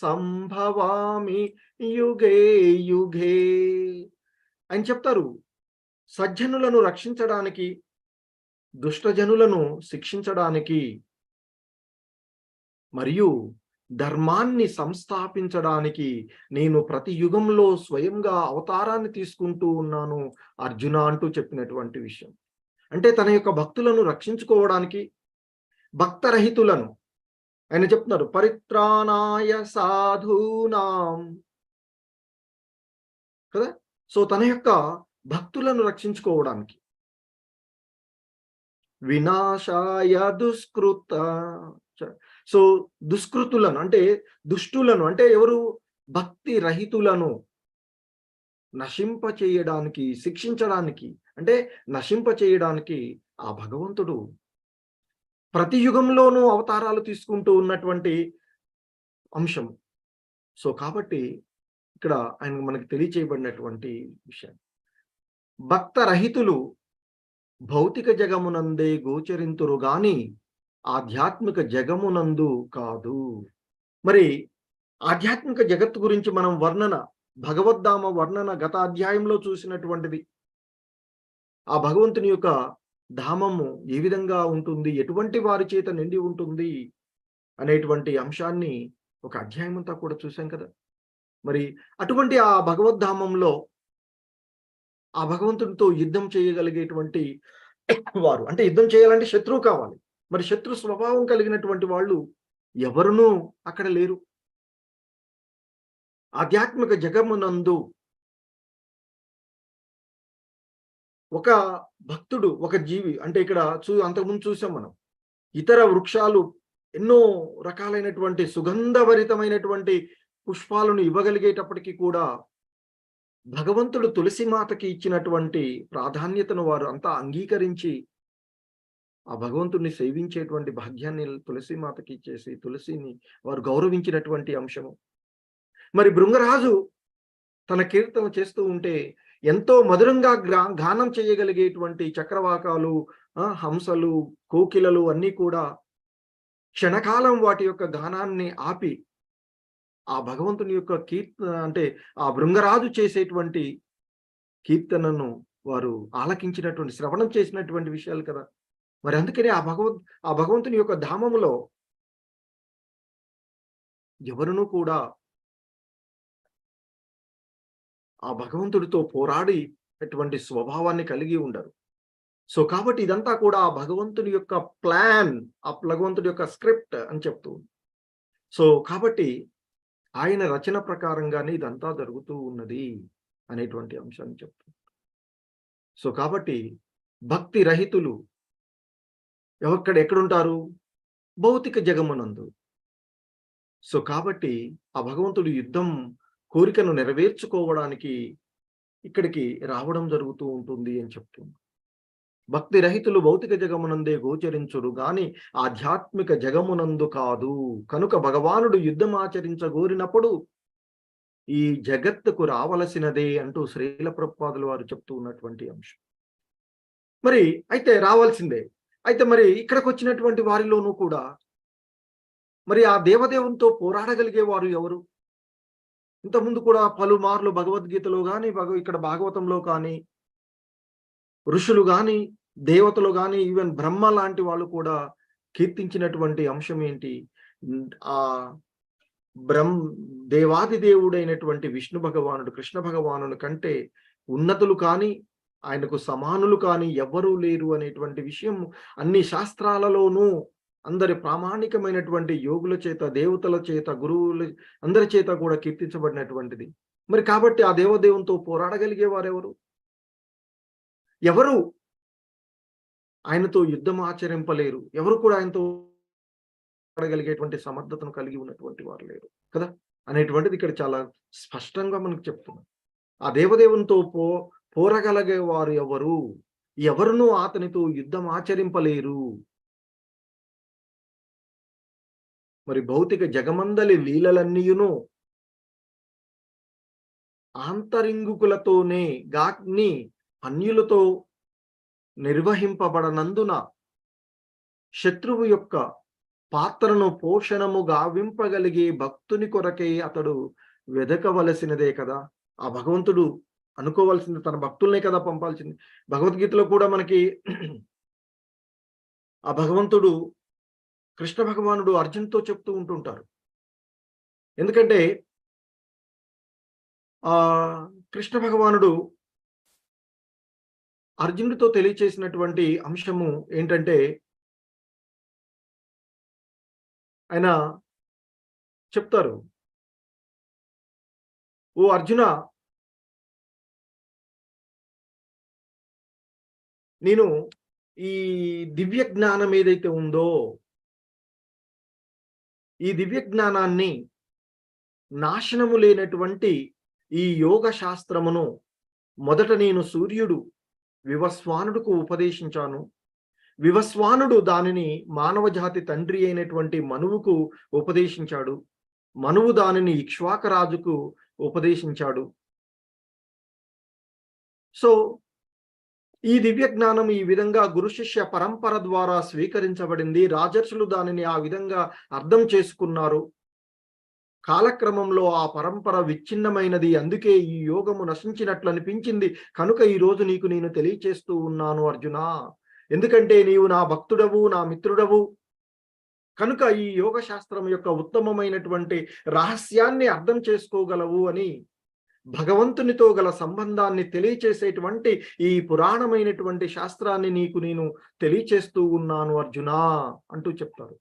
సంభవామి యుగే యుగే అని చెప్తారు. సజ్జనులను రక్షించడానికి, దుష్టజనులను శిక్షించడానికి మరియు ధర్మాన్ని సంస్థాపించడానికి నేను ప్రతి యుగంలో స్వయంగా అవతారాన్ని తీసుకుంటూ ఉన్నాను అర్జున అంటూ చెప్పినటువంటి విషయం. అంటే తన యొక్క భక్తులను రక్షించుకోవడానికి, భక్తరహితులను ఆయన చెప్తున్నారు పరిత్రాణాయ సాధూనాం కదా! సో, తన యొక్క భక్తులను రక్షించుకోవడానికి, వినాశాయ దుష్కృత సో దుష్కృతులను అంటే దుష్టులను అంటే ఎవరు? భక్తి రహితులను నశింపచేయడానికి, శిక్షించడానికి అంటే నశింపచేయడానికి ఆ భగవంతుడు ప్రతి యుగంలోనూ అవతారాలు తీసుకుంటూ ఉన్నటువంటి అంశం. సో, కాబట్టి ఇక్కడ ఆయన మనకి తెలియచేయబడినటువంటి విషయం. భక్తరహితులు భౌతిక జగమునందే గోచరింతురు గాని ఆధ్యాత్మిక జగమునందు కాదు. మరి ఆధ్యాత్మిక జగత్తు గురించి మనం భగవద్ధామ వర్ణన గత అధ్యాయంలో చూసినటువంటిది. ఆ భగవంతుని యొక్క ధామము ఏ విధంగా ఉంటుంది, ఎటువంటి వారి చేత నిండి ఉంటుంది అనేటువంటి అంశాన్ని ఒక అధ్యాయం అంతా కూడా చూసాం కదా! మరి అటువంటి ఆ భగవద్ధామంలో ఆ భగవంతునితో యుద్ధం చేయగలిగేటువంటి వారు, అంటే యుద్ధం చేయాలంటే శత్రువు కావాలి. మరి శత్రు స్వభావం కలిగినటువంటి వాళ్ళు ఎవరునూ అక్కడ లేరు. ఆధ్యాత్మిక జగమునందు ఒక భక్తుడు, ఒక జీవి అంటే ఇక్కడ అంతకుముందు చూసాం మనం. ఇతర వృక్షాలు ఎన్నో రకాలైనటువంటి సుగంధభరితమైనటువంటి పుష్పాలను ఇవ్వగలిగేటప్పటికి కూడా భగవంతుడు తులసి మాతకి ఇచ్చినటువంటి ప్రాధాన్యతను వారు అంతా అంగీకరించి ఆ భగవంతుడిని సేవించేటువంటి భాగ్యాన్ని తులసి మాతకి ఇచ్చేసి తులసిని వారు గౌరవించినటువంటి అంశము. మరి భృంగరాజు తన కీర్తన చేస్తూ ఉంటే ఎంతో మధురంగా గానం చేయగలిగేటువంటి చక్రవాకాలు, హంసలు, కోకిలలు అన్నీ కూడా క్షణకాలం వాటి యొక్క గానాన్ని ఆపి ఆ భగవంతుని యొక్క కీర్తన అంటే ఆ భృంగరాజు చేసేటువంటి కీర్తనను వారు ఆలకించినటువంటి, శ్రవణం చేసినటువంటి విషయాలు కదా. మరి అందుకనే ఆ భగవంతుని యొక్క ధామములో ఎవరునూ కూడా ఆ భగవంతుడితో పోరాడేటువంటి స్వభావాన్ని కలిగి ఉండరు. సో కాబట్టి ఇదంతా కూడా ఆ భగవంతుని యొక్క ప్లాన్, ఆ భగవంతుడి యొక్క స్క్రిప్ట్ అని చెప్తూ ఉంది. సో కాబట్టి ఆయన రచన ప్రకారంగానే ఇదంతా జరుగుతూ ఉన్నది అనేటువంటి అంశాన్ని చెప్తుంది. సో కాబట్టి భక్తి రహితులు ఎక్కడుంటారు? భౌతిక జగమునందు. సో కాబట్టి ఆ భగవంతుడు యుద్ధం కోరికను నెరవేర్చుకోవడానికి ఇక్కడికి రావడం జరుగుతూ ఉంటుంది అని చెప్తుంది. భక్తి రహితులు భౌతిక జగమునందే గోచరించురు గాని ఆధ్యాత్మిక జగమునందు కాదు. కనుక భగవానుడు యుద్ధం ఆచరించగోరినప్పుడు ఈ జగత్తుకు రావలసినదే అంటూ శ్రీల ప్రభుపాదులు వారు చెప్తూ ఉన్నటువంటి అంశం. మరి అయితే రావాల్సిందే. అయితే మరి ఇక్కడికి వచ్చినటువంటి వారిలోనూ కూడా మరి ఆ దేవదేవునితో పోరాడగలిగే వారు ఎవరు? ఇంతకుముందు కూడా పలుమార్లు భగవద్గీతలో కానీ ఇక్కడ భాగవతంలో కానీ ఋషులు కానీ దేవతలు కానీ ఈవెన్ బ్రహ్మ లాంటి వాళ్ళు కూడా కీర్తించినటువంటి అంశం ఏంటి? ఆ దేవాది దేవుడైనటువంటి విష్ణు భగవానుడు, కృష్ణ భగవానుని కంటే ఉన్నతులు కానీ ఆయనకు సమానులు కానీ ఎవ్వరూ లేరు అనేటువంటి విషయం అన్ని శాస్త్రాలలోనూ అందరి ప్రామాణికమైనటువంటి యోగుల చేత, దేవతల చేత, గురువుల అందరి చేత కూడా కీర్తించబడినటువంటిది. మరి కాబట్టి ఆ దేవదేవునితో పోరాడగలిగే వారెవరు? ఎవరు ఆయనతో యుద్ధం ఆచరింపలేరు. ఎవరు కూడా ఆయనతో పోరాడగలిగేటువంటి సమర్థతను కలిగి ఉన్నటువంటి వారు లేరు కదా అనేటువంటిది ఇక్కడ చాలా స్పష్టంగా మనకు చెప్తున్నారు. ఆ దేవదేవునితో పోరగలిగే వారు ఎవరు? ఎవరునూ అతనితో యుద్ధం ఆచరింపలేరు. మరి భౌతిక జగమందలి లీలలన్నీయును ఆంతరింగుకులతోనే గాని అన్యులతో నిర్వహింపబడనందున శత్రువు యొక్క పాత్రను పోషణము గావింపగలిగే భక్తుని కొరకే అతడు వెదకవలసినదే కదా. ఆ భగవంతుడు అనుకోవాల్సింది తన భక్తుల్నే కదా పంపాల్సింది. భగవద్గీతలో కూడా మనకి ఆ భగవంతుడు కృష్ణ భగవానుడు అర్జున్తో చెప్తూ ఉంటుంటారు. ఎందుకంటే కృష్ణ భగవానుడు అర్జునుడితో తెలియచేసినటువంటి అంశము ఏంటంటే ఆయన చెప్తారు, ఓ అర్జున, నేను ఈ దివ్య జ్ఞానం ఏదైతే ఉందో ఈ దివ్య జ్ఞానాన్ని నాశనము లేనటువంటి ఈ యోగ శాస్త్రమును మొదట నేను సూర్యుడు వివస్వానుడుకు ఉపదేశించాను. వివస్వానుడు దానిని మానవ జాతి తండ్రి అయినటువంటి మనువుకు ఉపదేశించాడు. మనువు దానిని ఇక్ష్వాకరాజుకు ఉపదేశించాడు. సో ఈ దివ్య జ్ఞానం ఈ విధంగా గురు శిష్య పరంపర ద్వారా స్వీకరించబడింది. రాజర్షులు దానిని ఆ విధంగా అర్థం చేసుకున్నారు. కాలక్రమంలో ఆ పరంపర విచ్ఛిన్నమైనది. అందుకే ఈ యోగము నశించినట్లు అనిపించింది. కనుక ఈ రోజు నీకు నేను తెలియచేస్తూ ఉన్నాను అర్జున. ఎందుకంటే నీవు నా భక్తుడవు, నా మిత్రుడవు. కనుక ఈ యోగ శాస్త్రం యొక్క ఉత్తమమైనటువంటి రహస్యాన్ని అర్థం చేసుకోగలవు అని భగవంతునితో గల సంబంధాన్ని తెలియచేసేటువంటి ఈ పురాణమైనటువంటి శాస్త్రాన్ని నీకు నేను తెలియచేస్తూ ఉన్నాను అర్జున అంటూ చెప్తారు.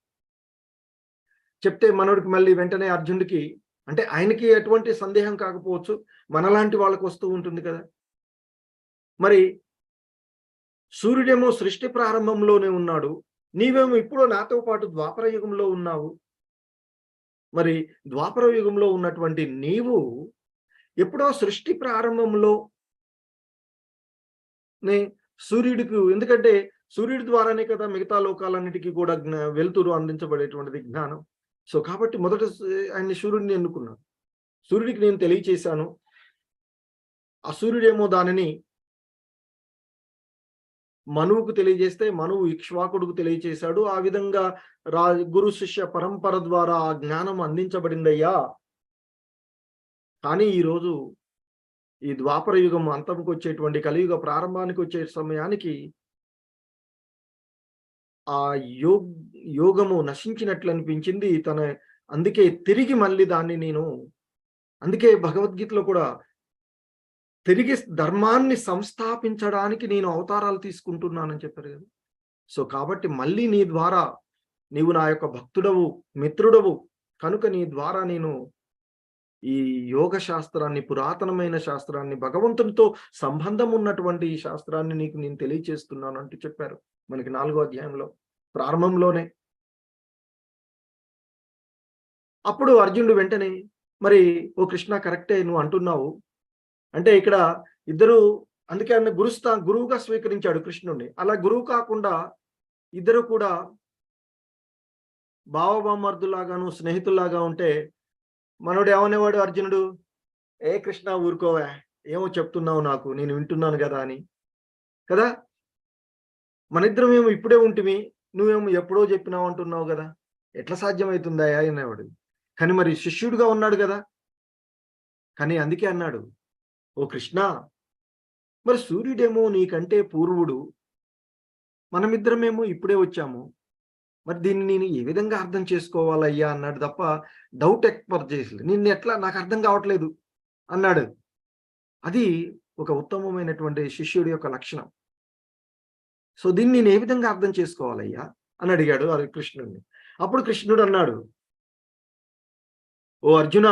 చెప్తే మనోడికి మళ్ళీ వెంటనే అర్జునుడికి అంటే ఆయనకి ఎటువంటి సందేహం కాకపోవచ్చు, మనలాంటి వాళ్ళకి వస్తూ ఉంటుంది కదా. మరి సూర్యుడేమో సృష్టి ప్రారంభంలోనే ఉన్నాడు, నీవేమో ఇప్పుడు నాతో పాటు ద్వాపర యుగంలో ఉన్నావు. మరి ద్వాపర యుగంలో ఉన్నటువంటి నీవు ఎప్పుడో సృష్టి ప్రారంభంలో నే సూర్యుడికి, ఎందుకంటే సూర్యుడి ద్వారానే కదా మిగతా లోకాలన్నిటికీ కూడా వెలుతురు అందించబడేటువంటిది, జ్ఞానం. సో కాబట్టి మొదట ఆయన్ని సూర్యుడిని ఎన్నుకున్నాను, సూర్యుడికి నేను తెలియచేశాను. ఆ సూర్యుడేమో దానిని మనువుకు తెలియజేస్తే మనువు ఇక్ష్వాకుడుకు తెలియచేశాడు. ఆ విధంగా గురు శిష్య పరంపర ద్వారా ఆ జ్ఞానం అందించబడిందయ్యా. కానీ ఈరోజు ఈ ద్వాపర యుగం అంతంకి వచ్చేటువంటి కలియుగ ప్రారంభానికి వచ్చే సమయానికి ఆ యోగము నశించినట్లు అనిపించింది. అందుకే తిరిగి మళ్ళీ దాన్ని నేను, అందుకే భగవద్గీతలో కూడా తిరిగి ధర్మాన్ని సంస్థాపించడానికి నేను అవతారాలు తీసుకుంటున్నానని చెప్పారు కదా. సో కాబట్టి మళ్ళీ నీ ద్వారా, నీవు నా యొక్క భక్తుడవు, మిత్రుడవు కనుక నీ ద్వారా నేను ఈ యోగ శాస్త్రాన్ని, పురాతనమైన శాస్త్రాన్ని, భగవంతునితో సంబంధం ఉన్నటువంటి ఈ శాస్త్రాన్ని నీకు నేను తెలియచేస్తున్నాను అంటూ చెప్పారు మనకి 4వ అధ్యాయంలో ప్రారంభంలోనే. అప్పుడు అర్జునుడు వెంటనే, మరి ఓ కృష్ణ కరెక్టే నువ్వు అంటున్నావు అంటే ఇక్కడ ఇద్దరు, అందుకే ఆయన గురువుగా స్వీకరించాడు కృష్ణుడిని. అలా గురువు కాకుండా ఇద్దరు కూడా భావబామర్దులాగాను స్నేహితుల్లాగా ఉంటే మనోడు ఏమనేవాడు అర్జునుడు, ఏ కృష్ణ ఊరుకోవా, ఏమో చెప్తున్నావు నాకు, నేను వింటున్నాను కదా అని కదా. మన ఇద్దరం ఏమో ఇప్పుడే ఉంటిమి, నువ్వేమో ఎప్పుడో చెప్పినావు అంటున్నావు కదా, ఎట్లా సాధ్యమవుతుందా అనేవాడు. కానీ మరి శిష్యుడిగా ఉన్నాడు కదా. కానీ అందుకే అన్నాడు, ఓ కృష్ణ, మరి సూర్యుడేమో నీకంటే పూర్వుడు, మనమిద్దరమేమో ఇప్పుడే వచ్చాము, మరి దీన్ని నేను ఏ విధంగా అర్థం చేసుకోవాలయ్యా అన్నాడు తప్ప డౌట్ ఎక్స్ప్రెస్ చేసి, నిన్ను ఎట్లా నాకు అర్థం కావట్లేదు అన్నాడు. అది ఒక ఉత్తమమైనటువంటి శిష్యుడి యొక్క లక్షణం. సో దీన్ని నేను ఏ విధంగా అర్థం చేసుకోవాలయ్యా అని అడిగాడు అది కృష్ణుడిని. అప్పుడు కృష్ణుడు అన్నాడు, ఓ అర్జున,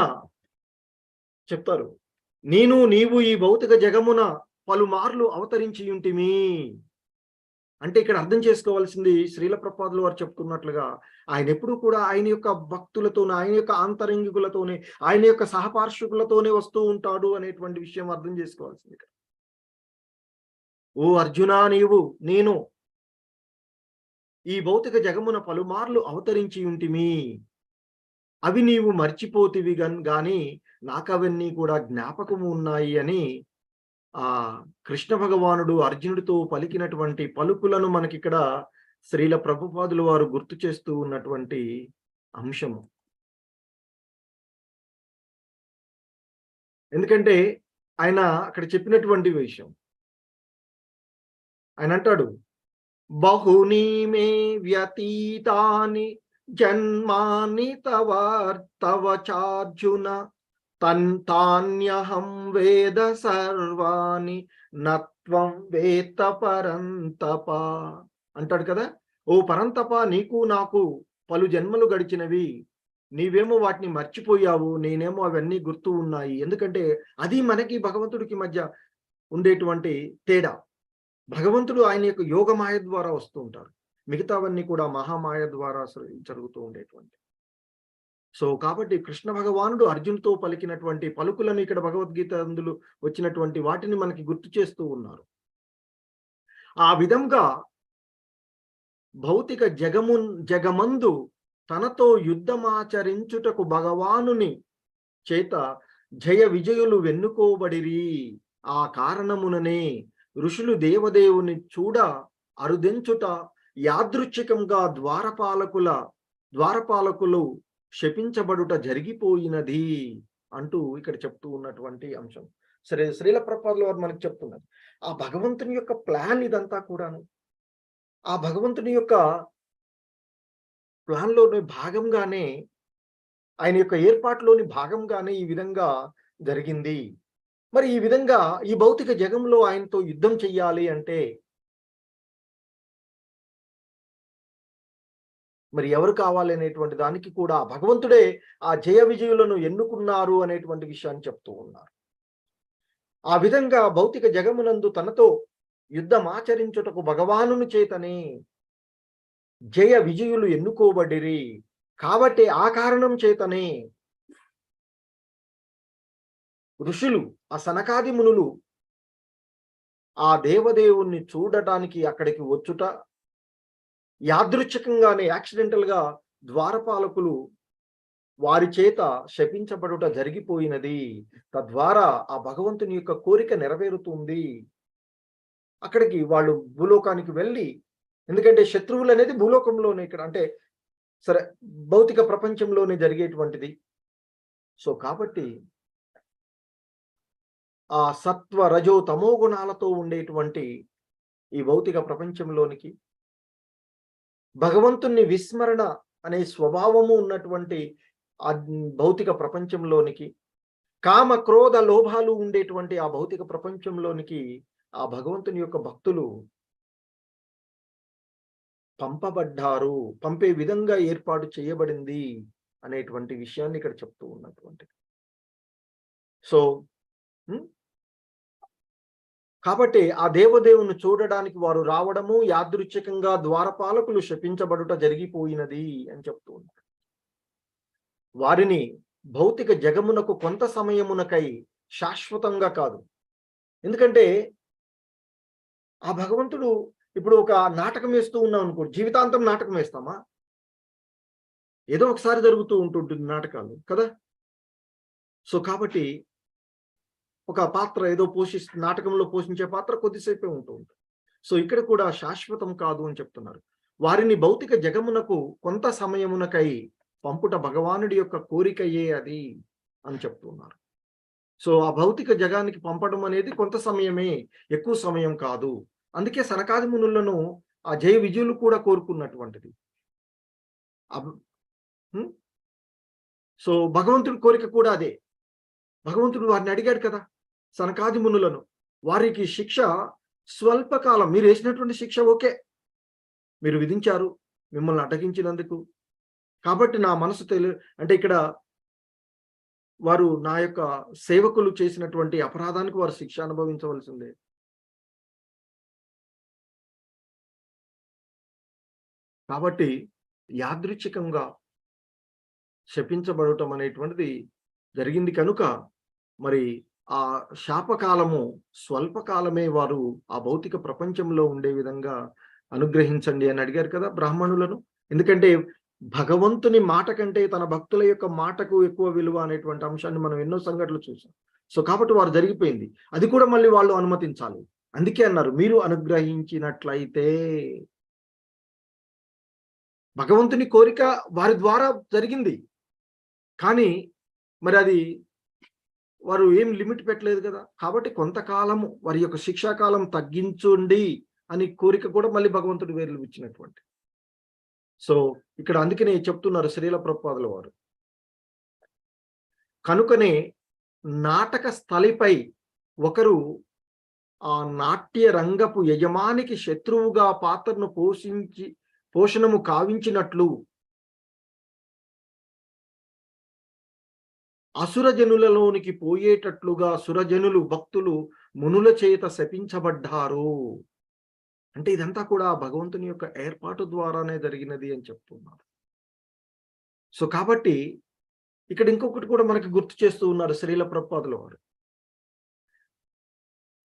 చెప్తారు, నీవు ఈ భౌతిక జగమున పలుమార్లు అవతరించి ఉంటిమి. అంటే ఇక్కడ అర్థం చేసుకోవాల్సింది, శ్రీల ప్రభుపాదులు వారు చెప్తున్నట్లుగా ఆయన ఎప్పుడు కూడా ఆయన యొక్క భక్తులతోనే, ఆయన యొక్క ఆంతరంగికులతోనే, ఆయన యొక్క సహపార్షకులతోనే వస్తూ ఉంటాడు అనేటువంటి విషయం అర్థం చేసుకోవాల్సింది. ఓ అర్జున, నేను ఈ భౌతిక జగమున పలుమార్లు అవతరించి ఉంటిమి, అవి నీవు మర్చిపోతివి గాని నాకవన్నీ కూడా జ్ఞాపకము ఉన్నాయి అని ఆ కృష్ణ భగవానుడు అర్జునుడితో పలికినటువంటి పలుకులను మనకిక్కడ శ్రీల ప్రభుపాదులు వారు గుర్తు చేస్తూ ఉన్నటువంటి అంశము. ఎందుకంటే ఆయన అక్కడ చెప్పినటువంటి విషయం, ఆయన అంటాడు, బహుని మే వ్యతీతాని జన్మాని తవ చార్జున తాన్యహం వేద సర్వాణి నత్వం వేత్త పరంతప అంటాడు కదా. ఓ పరంతప, నీకు నాకు పలు జన్మలు గడిచినవి, నీవేమో వాటిని మర్చిపోయావు, నేనేమో అవన్నీ గుర్తు ఉన్నాయి. ఎందుకంటే అది మనకి భగవంతుడికి మధ్య ఉండేటువంటి తేడా. భగవంతుడు ఆయన యొక్క యోగమాయ ద్వారా వస్తూ ఉంటారు, మిగతావన్నీ కూడా మహామాయ ద్వారా జరుగుతూ ఉండేటువంటి. సో కాబట్టి కృష్ణ భగవానుడు అర్జునుతో పలికినటువంటి పలుకులను ఇక్కడ భగవద్గీత అందులో వచ్చినటువంటి వాటిని మనకి గుర్తు చేస్తూ ఉన్నారు. ఆ విధంగా భౌతిక జగమందు తనతో యుద్ధమాచరించుటకు భగవానుని చేత జయ విజయులు వెన్నుకోబడిరి. ఆ కారణముననే ఋషులు దేవదేవుని చూడ అరుదెంచుట యాదృచ్ఛికంగా ద్వారపాలకులు శపించబడుట జరిగిపోయినది అంటూ ఇక్కడ చెప్తూ ఉన్నటువంటి అంశం. సరే, శ్రీల ప్రభుపాదుల వారు మనకు చెప్తున్నారు, ఆ భగవంతుని యొక్క ప్లాన్ ఇదంతా కూడాను, ఆ భగవంతుని యొక్క ప్లాన్లోని భాగంగానే, ఆయన యొక్క ఏర్పాటులోని భాగంగానే ఈ విధంగా జరిగింది. మరి ఈ విధంగా ఈ భౌతిక జగంలో ఆయనతో యుద్ధం చెయ్యాలి అంటే మరి ఎవరు కావాలి అనేటువంటి దానికి కూడా భగవంతుడే ఆ జయ విజయులను ఎన్నుకున్నారు అనేటువంటి విషయాన్ని చెప్తూ ఉన్నారు. ఆ విధంగా భౌతిక జగమునందు తనతో యుద్ధమాచరించుటకు భగవానుని చేతనే జయ విజయులు ఎన్నుకోబడిరి. కాబట్టి ఆ కారణం చేతనే ఋషులు, ఆ సనకాది మునులు ఆ దేవదేవుణ్ణి చూడటానికి అక్కడికి వచ్చుట, యాదృచ్ఛికంగానే యాక్సిడెంటల్ గా ద్వారపాలకులు వారి చేత శపించబడుట జరిగిపోయినది. తద్వారా ఆ భగవంతుని యొక్క కోరిక నెరవేరుతుంది. అక్కడికి వాళ్ళు భూలోకానికి వెళ్ళి, ఎందుకంటే శత్రువులు అనేది భూలోకంలోనే, ఇక్కడ అంటే సరే భౌతిక ప్రపంచంలోనే జరిగేటువంటిది. సో కాబట్టి ఆ సత్వ రజో తమో గుణాలతో ఉండేటువంటి ఈ భౌతిక ప్రపంచంలోనికి భగవంతుని విస్మరణ అనే స్వభావము ఉన్నటువంటి ఆ భౌతిక ప్రపంచంలోనికి, కామ క్రోధ లోభాలు ఉండేటువంటి ఆ భౌతిక ప్రపంచంలోనికి ఆ భగవంతుని యొక్క భక్తులు పంపబడ్డారు, పంపే విధంగా ఏర్పాటు చేయబడింది అనేటువంటి విషయాన్ని ఇక్కడ చెప్తూ ఉన్నటువంటి. సో కాబట్టి ఆ దేవదేవుని చూడడానికి వారు రావడము, యాదృచ్ఛికంగా ద్వారపాలకులు శపించబడుట జరిగిపోయినది అని చెప్తూ ఉన్నారు. వారిని భౌతిక జగమునకు కొంత సమయమునకై, శాశ్వతంగా కాదు. ఎందుకంటే ఆ భగవంతుడు ఇప్పుడు ఒక నాటకం వేస్తూ ఉన్నాం అనుకో, జీవితాంతం నాటకం వేస్తామా? ఏదో ఒకసారి జరుగుతూ ఉంటుంటుంది నాటకాలు కదా. సో కాబట్టి ఒక పాత్ర ఏదో నాటకంలో పోషించే పాత్ర కొద్దిసేపే ఉంటూ ఉంటుంది. సో ఇక్కడ కూడా శాశ్వతం కాదు అని చెప్తున్నారు. వారిని భౌతిక జగమునకు కొంత సమయమునకై పంపుట భగవానుడి యొక్క కోరికయే అది అని చెప్తున్నారు. సో ఆ భౌతిక జగానికి పంపడం అనేది కొంత సమయమే, ఎక్కువ సమయం కాదు. అందుకే సనకాది మునులను ఆ జయ విజయులు కూడా కోరుకున్నటువంటిది. సో భగవంతుడి కోరిక కూడా అదే. భగవంతుడు వారిని అడిగాడు కదా సనకాది మునులను, వారికి శిక్ష స్వల్పకాలం, మీరు వేసినటువంటి శిక్ష ఓకే, మీరు విధించారు మిమ్మల్ని అడ్డగించినందుకు, కాబట్టి నా మనసు అంటే ఇక్కడ వారు నా యొక్క సేవకులు చేసినటువంటి అపరాధానికి వారు శిక్ష అనుభవించవలసిందే. కాబట్టి యాదృచ్ఛికంగా శపించబడటం అనేటువంటిది జరిగింది కనుక మరి ఆ శాపకాలము స్వల్పకాలమే, వారు ఆ భౌతిక ప్రపంచంలో ఉండే విధంగా అనుగ్రహించండి అని అడిగారు కదా బ్రాహ్మణులను. ఎందుకంటే భగవంతుని మాట కంటే తన భక్తుల యొక్క మాటకు ఎక్కువ విలువ అనేటువంటి అంశాన్ని మనం ఎన్నో సంఘటనలు చూసాం. సో కాబట్టి వారు జరిగిపోయింది, అది కూడా మళ్ళీ వాళ్ళు అనుమతించాలి. అందుకే అన్నారు, మీరు అనుగ్రహించినట్లయితే. భగవంతుని కోరిక వారి ద్వారా జరిగింది, కానీ మరి అది వారు ఏం లిమిట్ పెట్టలేదు కదా. కాబట్టి కొంతకాలము వారి యొక్క శిక్షాకాలం తగ్గించుండి అని కోరిక కూడా మళ్ళీ భగవంతుడు వేర్లు ఇచ్చినటువంటి. సో ఇక్కడ అందుకనే చెప్తున్నారు శ్రీల ప్రభుపాదుల వారు, కనుకనే నాటక స్థలిపై ఒకరు ఆ నాట్య రంగపు యజమానికి శత్రువుగా పాత్రను పోషణము కావించినట్లు అసురజనులలోనికి పోయేటట్లుగా సురజనులు భక్తులు మునుల చేత శపించబడ్డారు. అంటే ఇదంతా కూడా భగవంతుని యొక్క ఏర్పాటు ద్వారానే జరిగినది అని చెప్తున్నారు. సో కాబట్టి ఇక్కడ ఇంకొకటి కూడా మనకి గుర్తు చేస్తూ ఉన్నారు శ్రీల ప్రభుపాదుల వారు.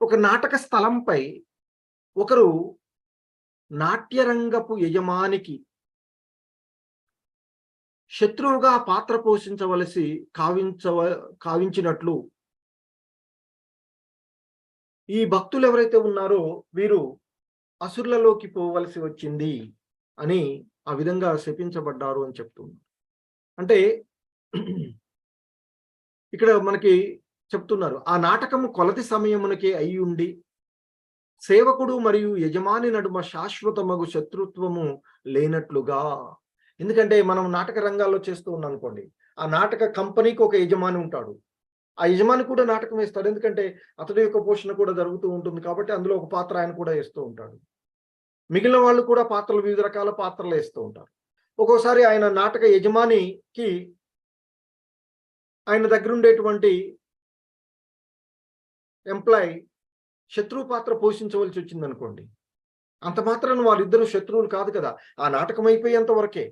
ఒక నాటక స్థలంపై ఒకరు నాట్యరంగపు యజమానికి శత్రువుగా పాత్ర పోషించవలసి కావించినట్లు ఈ భక్తులు ఎవరైతే ఉన్నారో వీరు అసురులలోకి పోవలసి వచ్చింది అని ఆ విధంగా శపించబడ్డారు అని చెప్తున్నారు. అంటే ఇక్కడ మనకి చెప్తున్నారు, ఆ నాటకము కొలతి సమయమునకే అయ్యుండి సేవకుడు మరియు యజమాని నడుమ శాశ్వతమగు శత్రుత్వము లేనట్లుగా. ఎందుకంటే మనం నాటక రంగాల్లో చేస్తూ ఉన్నాం అనుకోండి, ఆ నాటక కంపెనీకి ఒక యజమాని ఉంటాడు, ఆ యజమాని కూడా నాటకం వేస్తాడు. ఎందుకంటే అతడి యొక్క పోషణ కూడా జరుగుతూ ఉంటుంది కాబట్టి అందులో ఒక పాత్ర ఆయన కూడా వేస్తూ ఉంటాడు. మిగిలిన వాళ్ళు కూడా పాత్రలు, వివిధ రకాల పాత్రలు వేస్తూ ఉంటారు. ఒక్కోసారి ఆయన నాటక యజమానికి ఆయన దగ్గర ఉండేటువంటి ఎంప్లాయ్ శత్రువు పాత్ర పోషించవలసి వచ్చిందనుకోండి, అంత మాత్రాన వాళ్ళిద్దరూ శత్రువులు కాదు కదా. ఆ నాటకం అయిపోయేంత వరకే,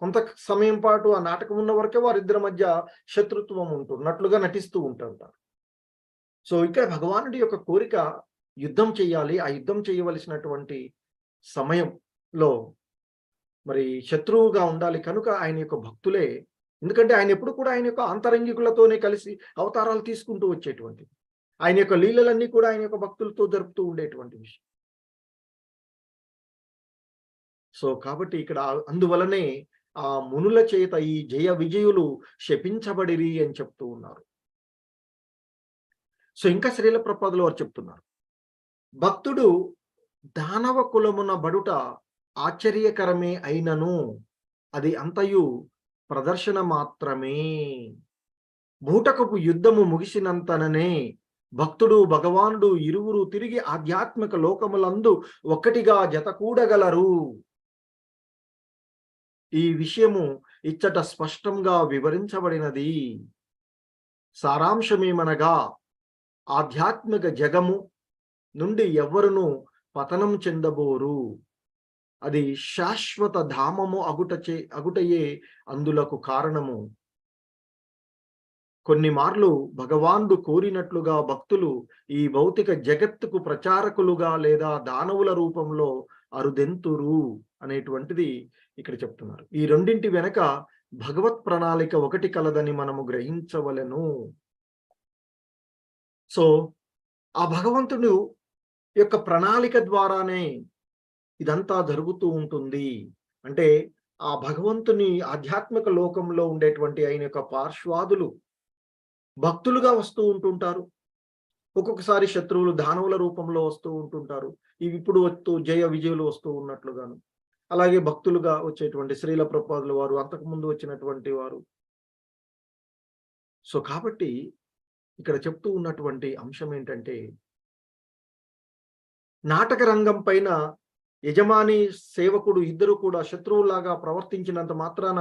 కొంత సమయం పాటు ఆ నాటకం ఉన్న వరకే వారిద్దరి మధ్య శత్రుత్వం ఉంటున్నట్లుగా నటిస్తూ ఉంటుంటారు. సో ఇక్కడ భగవానుడి యొక్క కోరిక యుద్ధం చేయాలి. ఆ యుద్ధం చేయవలసినటువంటి సమయంలో మరి శత్రువుగా ఉండాలి కనుక ఆయన యొక్క భక్తులే, ఎందుకంటే ఆయన ఎప్పుడు కూడా ఆయన యొక్క అంతరంగికులతోనే కలిసి అవతారాలు తీసుకుంటూ వచ్చేటువంటి, ఆయన యొక్క లీలలన్నీ కూడా ఆయన యొక్క భక్తులతో జరుపుతూ ఉండేటువంటి విషయం. సో కాబట్టి ఇక్కడ అందువలనే ఆ మునుల చేత ఈ జయ విజయులు శపించబడిరి అని చెప్తూ ఉన్నారు. సో ఇంకా శ్రీల ప్రభుపాదుల వారు చెప్తున్నారు, భక్తుడు దానవ కులమున బడుట ఆశ్చర్యకరమే అయినను అది అంతయు ప్రదర్శన మాత్రమే. బూటకపు యుద్ధము ముగిసినంతననే భక్తుడు భగవానుడు ఇరువురు తిరిగి ఆధ్యాత్మిక లోకములందు ఒక్కటిగా జతకూడగలరు. ఈ విషయము ఇచ్చట స్పష్టంగా వివరించబడినది. సారాంశమేమనగా ఆధ్యాత్మిక జగము నుండి ఎవ్వరును పతనం చెందబోరు. అది శాశ్వత ధామము అగుటయే అందులకు కారణము. కొన్ని మార్లు భగవానుడు కోరినట్లుగా భక్తులు ఈ భౌతిక జగత్తుకు ప్రచారకులుగా లేదా దానవుల రూపంలో అరుదెంతురు అనేటువంటిది ఇక్కడ చెప్తున్నారు. ఈ రెండింటి వెనక భగవత్ ప్రణాళిక ఒకటి కలదని మనము గ్రహించవలెను. సో ఆ భగవంతుడు యొక్క ప్రణాళిక ద్వారానే ఇదంతా జరుగుతూ ఉంటుంది. అంటే ఆ భగవంతుని ఆధ్యాత్మిక లోకంలో ఉండేటువంటి ఆయన యొక్క పార్శ్వాదులు భక్తులుగా వస్తూ ఉంటుంటారు. ఒక్కొక్కసారి శత్రువులు దానవుల రూపంలో వస్తూ ఉంటుంటారు. ఇవి ఇప్పుడు వస్తూ జయ విజయులు వస్తూ ఉన్నట్లుగాను, అలాగే భక్తులుగా వచ్చేటువంటి శ్రీల ప్రభుపాదుల వారు, అంతకుముందు వచ్చినటువంటి వారు. సో కాబట్టి ఇక్కడ చెప్తూ ఉన్నటువంటి అంశం ఏంటంటే, నాటక రంగం పైన యజమాని సేవకుడు ఇద్దరు కూడా శత్రువులాగా ప్రవర్తించినంత మాత్రాన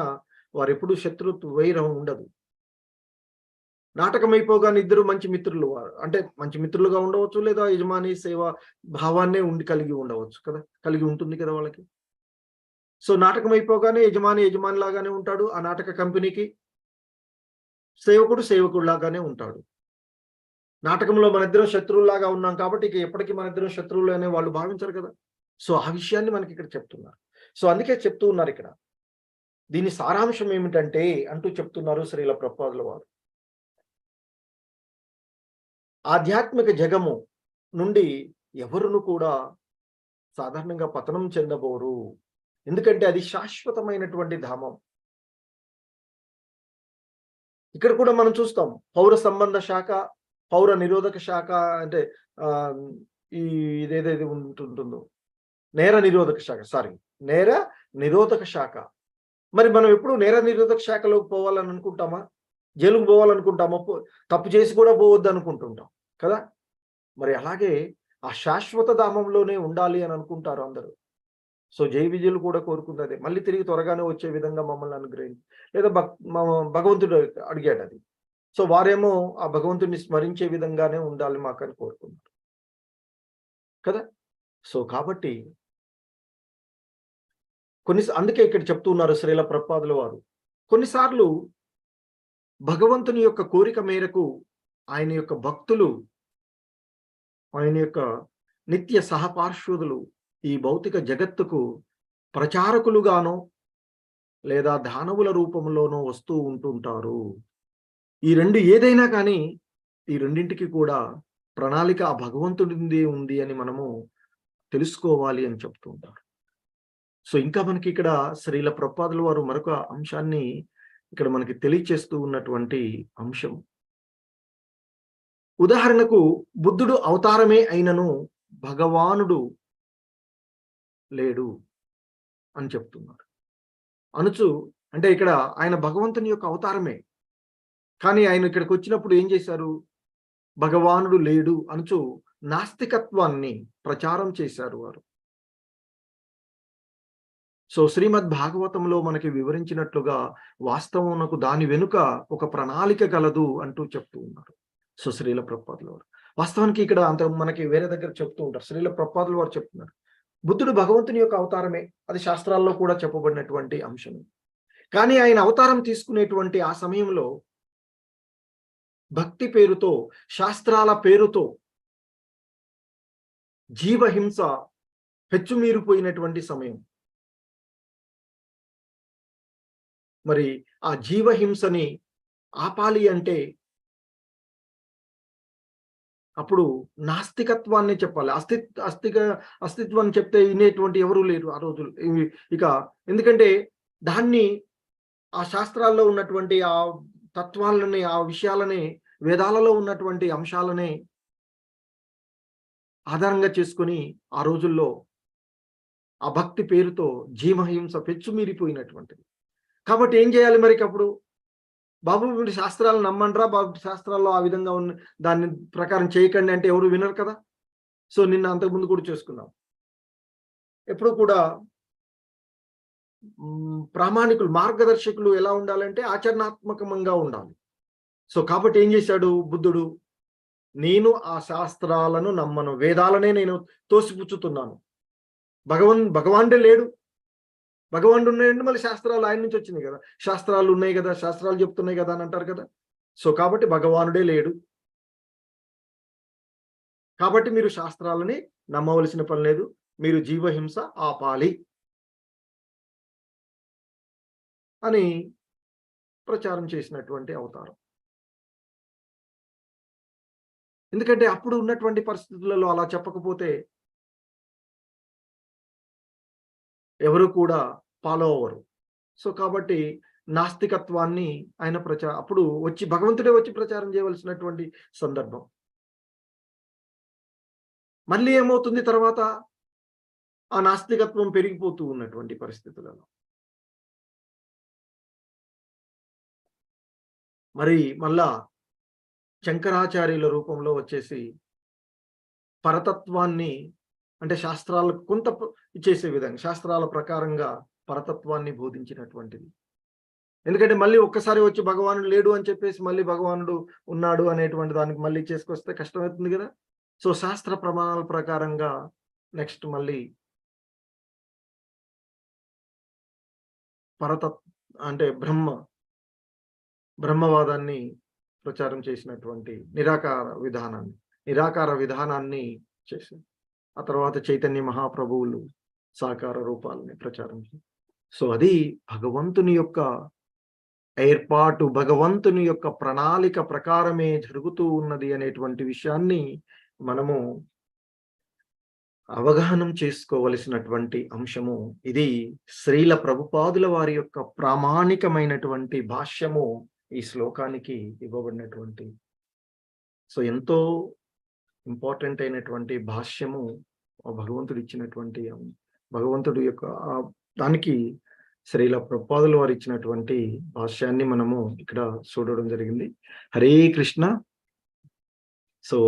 వారెప్పుడు శత్రుత్వ వైరం ఉండదు. నాటకం అయిపోగానే ఇద్దరు మంచి మిత్రులు, అంటే మంచి మిత్రులుగా ఉండవచ్చు, లేదా యజమాని సేవ భావాన్నే కలిగి ఉండవచ్చు కదా, కలిగి ఉంటుంది కదా వాళ్ళకి. సో నాటకం అయిపోగానే యజమాని లాగానే ఉంటాడు ఆ నాటక కంపెనీకి, సేవకుడు సేవకుడు లాగానే ఉంటాడు. నాటకంలో మన ఇద్దరం శత్రువులాగా ఉన్నాం కాబట్టి ఇక ఎప్పటికీ మన ఇద్దరం శత్రువులు అనే వాళ్ళు భావించరు కదా. సో ఆ విషయాన్ని మనకి ఇక్కడ చెప్తున్నారు. సో అందుకే చెప్తూ ఉన్నారు ఇక్కడ, దీని సారాంశం ఏమిటంటే అంటూ చెప్తున్నారు శ్రీల ప్రభుపాదుల వారు, ఆధ్యాత్మిక జగము నుండి ఎవరును కూడా సాధారణంగా పతనం చెందబోరు. ఎందుకంటే అది శాశ్వతమైనటువంటి ధామం. ఇక్కడ కూడా మనం చూస్తాం, పౌర సంబంధ శాఖ, పౌర నిరోధక శాఖ, అంటే ఇదేదైతే ఉంటుందో నేర నిరోధక శాఖ. మరి మనం ఎప్పుడు నేర నిరోధక శాఖలోకి పోవాలని అనుకుంటామా? జైలుకు పోవాలనుకుంటామా? తప్పు చేసి కూడా పోవద్దు అనుకుంటుంటాం కదా. మరి అలాగే ఆ శాశ్వత ధామంలోనే ఉండాలి అని అనుకుంటారు అందరూ. సో జై విజయులు కూడా కోరుకుంది అదే, మళ్ళీ తిరిగి త్వరగానే వచ్చే విధంగా మమ్మల్ని అనుగ్రహించి, లేదా భగవంతుడు అడిగాడు అది. సో వారేమో ఆ భగవంతుడిని స్మరించే విధంగానే ఉండాలి మాకని కోరుకున్నారు కదా. సో కాబట్టి అందుకే ఇక్కడ చెప్తున్నారు శ్రీల ప్రభుపాదుల వారు, కొన్నిసార్లు భగవంతుని యొక్క కోరిక మేరకు ఆయన యొక్క భక్తులు, ఆయన యొక్క నిత్య సహపార్శ్వదులు ఈ భౌతిక జగత్తుకు ప్రచారకులుగానో లేదా దానవుల రూపంలోనో వస్తూ ఉంటుంటారు. ఈ రెండు ఏదైనా కానీ ఈ రెండింటికి కూడా ప్రణాళిక ఆ భగవంతుడిదే ఉంది అని మనము తెలుసుకోవాలి అని చెప్తూ ఉంటారు. సో ఇంకా మనకి ఇక్కడ శ్రీల ప్రభుపాదుల వారు మరొక అంశాన్ని ఇక్కడ మనకి తెలియచేస్తూ ఉన్నటువంటి అంశం, ఉదాహరణకు బుద్ధుడు అవతారమే అయినను భగవానుడు లేడు అని చెప్తున్నారు. అనుచు అంటే ఇక్కడ ఆయన భగవంతుని యొక్క అవతారమే, కానీ ఆయన ఇక్కడికి వచ్చినప్పుడు ఏం చేశారు? భగవానుడు లేడు అనుచు నాస్తికత్వాన్ని ప్రచారం చేశారు వారు. సో శ్రీమద్ భాగవతంలో మనకి వివరించినట్లుగా వాస్తవమునకు దాని వెనుక ఒక ప్రణాళిక గలదు అంటూ చెప్తూ ఉన్నారు. సో శ్రీల ప్రభుపాదుల వారు వాస్తవానికి ఇక్కడ అంత మనకి వేరే దగ్గర చెప్తూ ఉంటారు. శ్రీల ప్రభుపాదుల వారు చెప్తున్నారు, బుద్ధుడు భగవంతుని యొక్క అవతారమే, అది శాస్త్రాల్లో కూడా చెప్పబడినటువంటి అంశం. కానీ ఆయన అవతారం తీసుకునేటువంటి ఆ సమయంలో భక్తి పేరుతో, శాస్త్రాల పేరుతో జీవహింస పెచ్చుమీరిపోయినటువంటి సమయం. మరి ఆ జీవహింసని ఆపాలి అంటే అప్పుడు నాస్తికత్వాన్ని చెప్పాలి. అస్తిత్వాన్ని చెప్తే వినేటువంటి ఎవరు లేరు ఆ రోజులు. ఇక ఎందుకంటే దాన్ని ఆ శాస్త్రాల్లో ఉన్నటువంటి ఆ తత్వాలని, ఆ విషయాలని, వేదాలలో ఉన్నటువంటి అంశాలనే ఆధారంగా చేసుకొని ఆ రోజుల్లో ఆ భక్తి పేరుతో జీవహింస పెచ్చుమీరిపోయినటువంటిది. కాబట్టి ఏం చేయాలి మరి అప్పుడు? బాబు వీడి శాస్త్రాలు నమ్మండ్రా బాబు, శాస్త్రాల్లో ఆ విధంగా ఉన్న దాన్ని ప్రకారం చేయకండి అంటే ఎవరు వినరు కదా. సో నిన్న అంతకుముందు కూడా చేసుకున్నాం. ఎప్పుడు కూడా ప్రామాణికులు, మార్గదర్శకులు ఎలా ఉండాలంటే ఆచరణాత్మకంగా ఉండాలి. సో కాబట్టి ఏం చేశాడు బుద్ధుడు? నేను ఆ శాస్త్రాలను నమ్మను, వేదాలనే నేను తోసిపుచ్చుతున్నాను. భగవానుడే లేడు. భగవానుడు ఉన్నాయంటే మళ్ళీ శాస్త్రాలు ఆయన నుంచి వచ్చినాయి కదా, శాస్త్రాలు ఉన్నాయి కదా, శాస్త్రాలు చెప్తున్నాయి కదా అని అంటారు కదా. సో కాబట్టి భగవానుడే లేడు, కాబట్టి మీరు శాస్త్రాలని నమ్మవలసిన పని లేదు, మీరు జీవహింస ఆపాలి అని ప్రచారం చేసినటువంటి అవతారం. ఎందుకంటే అప్పుడు ఉన్నటువంటి పరిస్థితులలో అలా చెప్పకపోతే ఎవరు కూడా ఫాలో అవ్వరు. సో కాబట్టి నాస్తికత్వాన్ని ఆయన అప్పుడు వచ్చి భగవంతుడే వచ్చి ప్రచారం చేయవలసినటువంటి సందర్భం. మళ్ళీ ఏమవుతుంది తర్వాత? ఆ నాస్తికత్వం పెరిగిపోతూ ఉన్నటువంటి పరిస్థితులలో మరి మళ్ళా శంకరాచార్యుల రూపంలో వచ్చేసి పరతత్వాన్ని, అంటే శాస్త్రాలకు కొంత ఇచ్చేసే విధంగా శాస్త్రాల ప్రకారంగా పరతత్వాన్ని బోధించినటువంటిది. ఎందుకంటే మళ్ళీ ఒక్కసారి వచ్చి భగవానుడు లేడు అని చెప్పేసి మళ్ళీ భగవానుడు ఉన్నాడు అనేటువంటి దానికి మళ్ళీ చేసుకొస్తే కష్టమవుతుంది కదా. సో శాస్త్ర ప్రమాణాల ప్రకారంగా నెక్స్ట్ మళ్ళీ అంటే బ్రహ్మవాదాన్ని ప్రచారం చేసినటువంటి నిరాకార విధానాన్ని చేసింది. ఆ తర్వాత చైతన్య మహాప్రభువులు సాకార రూపాలని ప్రచారం చేశారు. సో అది భగవంతుని యొక్క ఏర్పాటు, భగవంతుని యొక్క ప్రణాళిక ప్రకారమే జరుగుతూ ఉన్నది అనేటువంటి విషయాన్ని మనము అవగాహనం చేసుకోవలసినటువంటి అంశము. ఇది శ్రీల ప్రభుపాదుల వారి యొక్క ప్రామాణికమైనటువంటి భాష్యము ఈ శ్లోకానికి ఇవ్వబడినటువంటి. సో ఎంతో ఇంపార్టెంట్ అయినటువంటి భాష్యము భగవంతుడు ఇచ్చినటువంటి, భగవంతుడు యొక్క దానికి శ్రీల ప్రభుపాదుల వారు ఇచ్చినటువంటి భాష్యాన్ని మనము ఇక్కడ చూడడం జరిగింది. హరే కృష్ణ.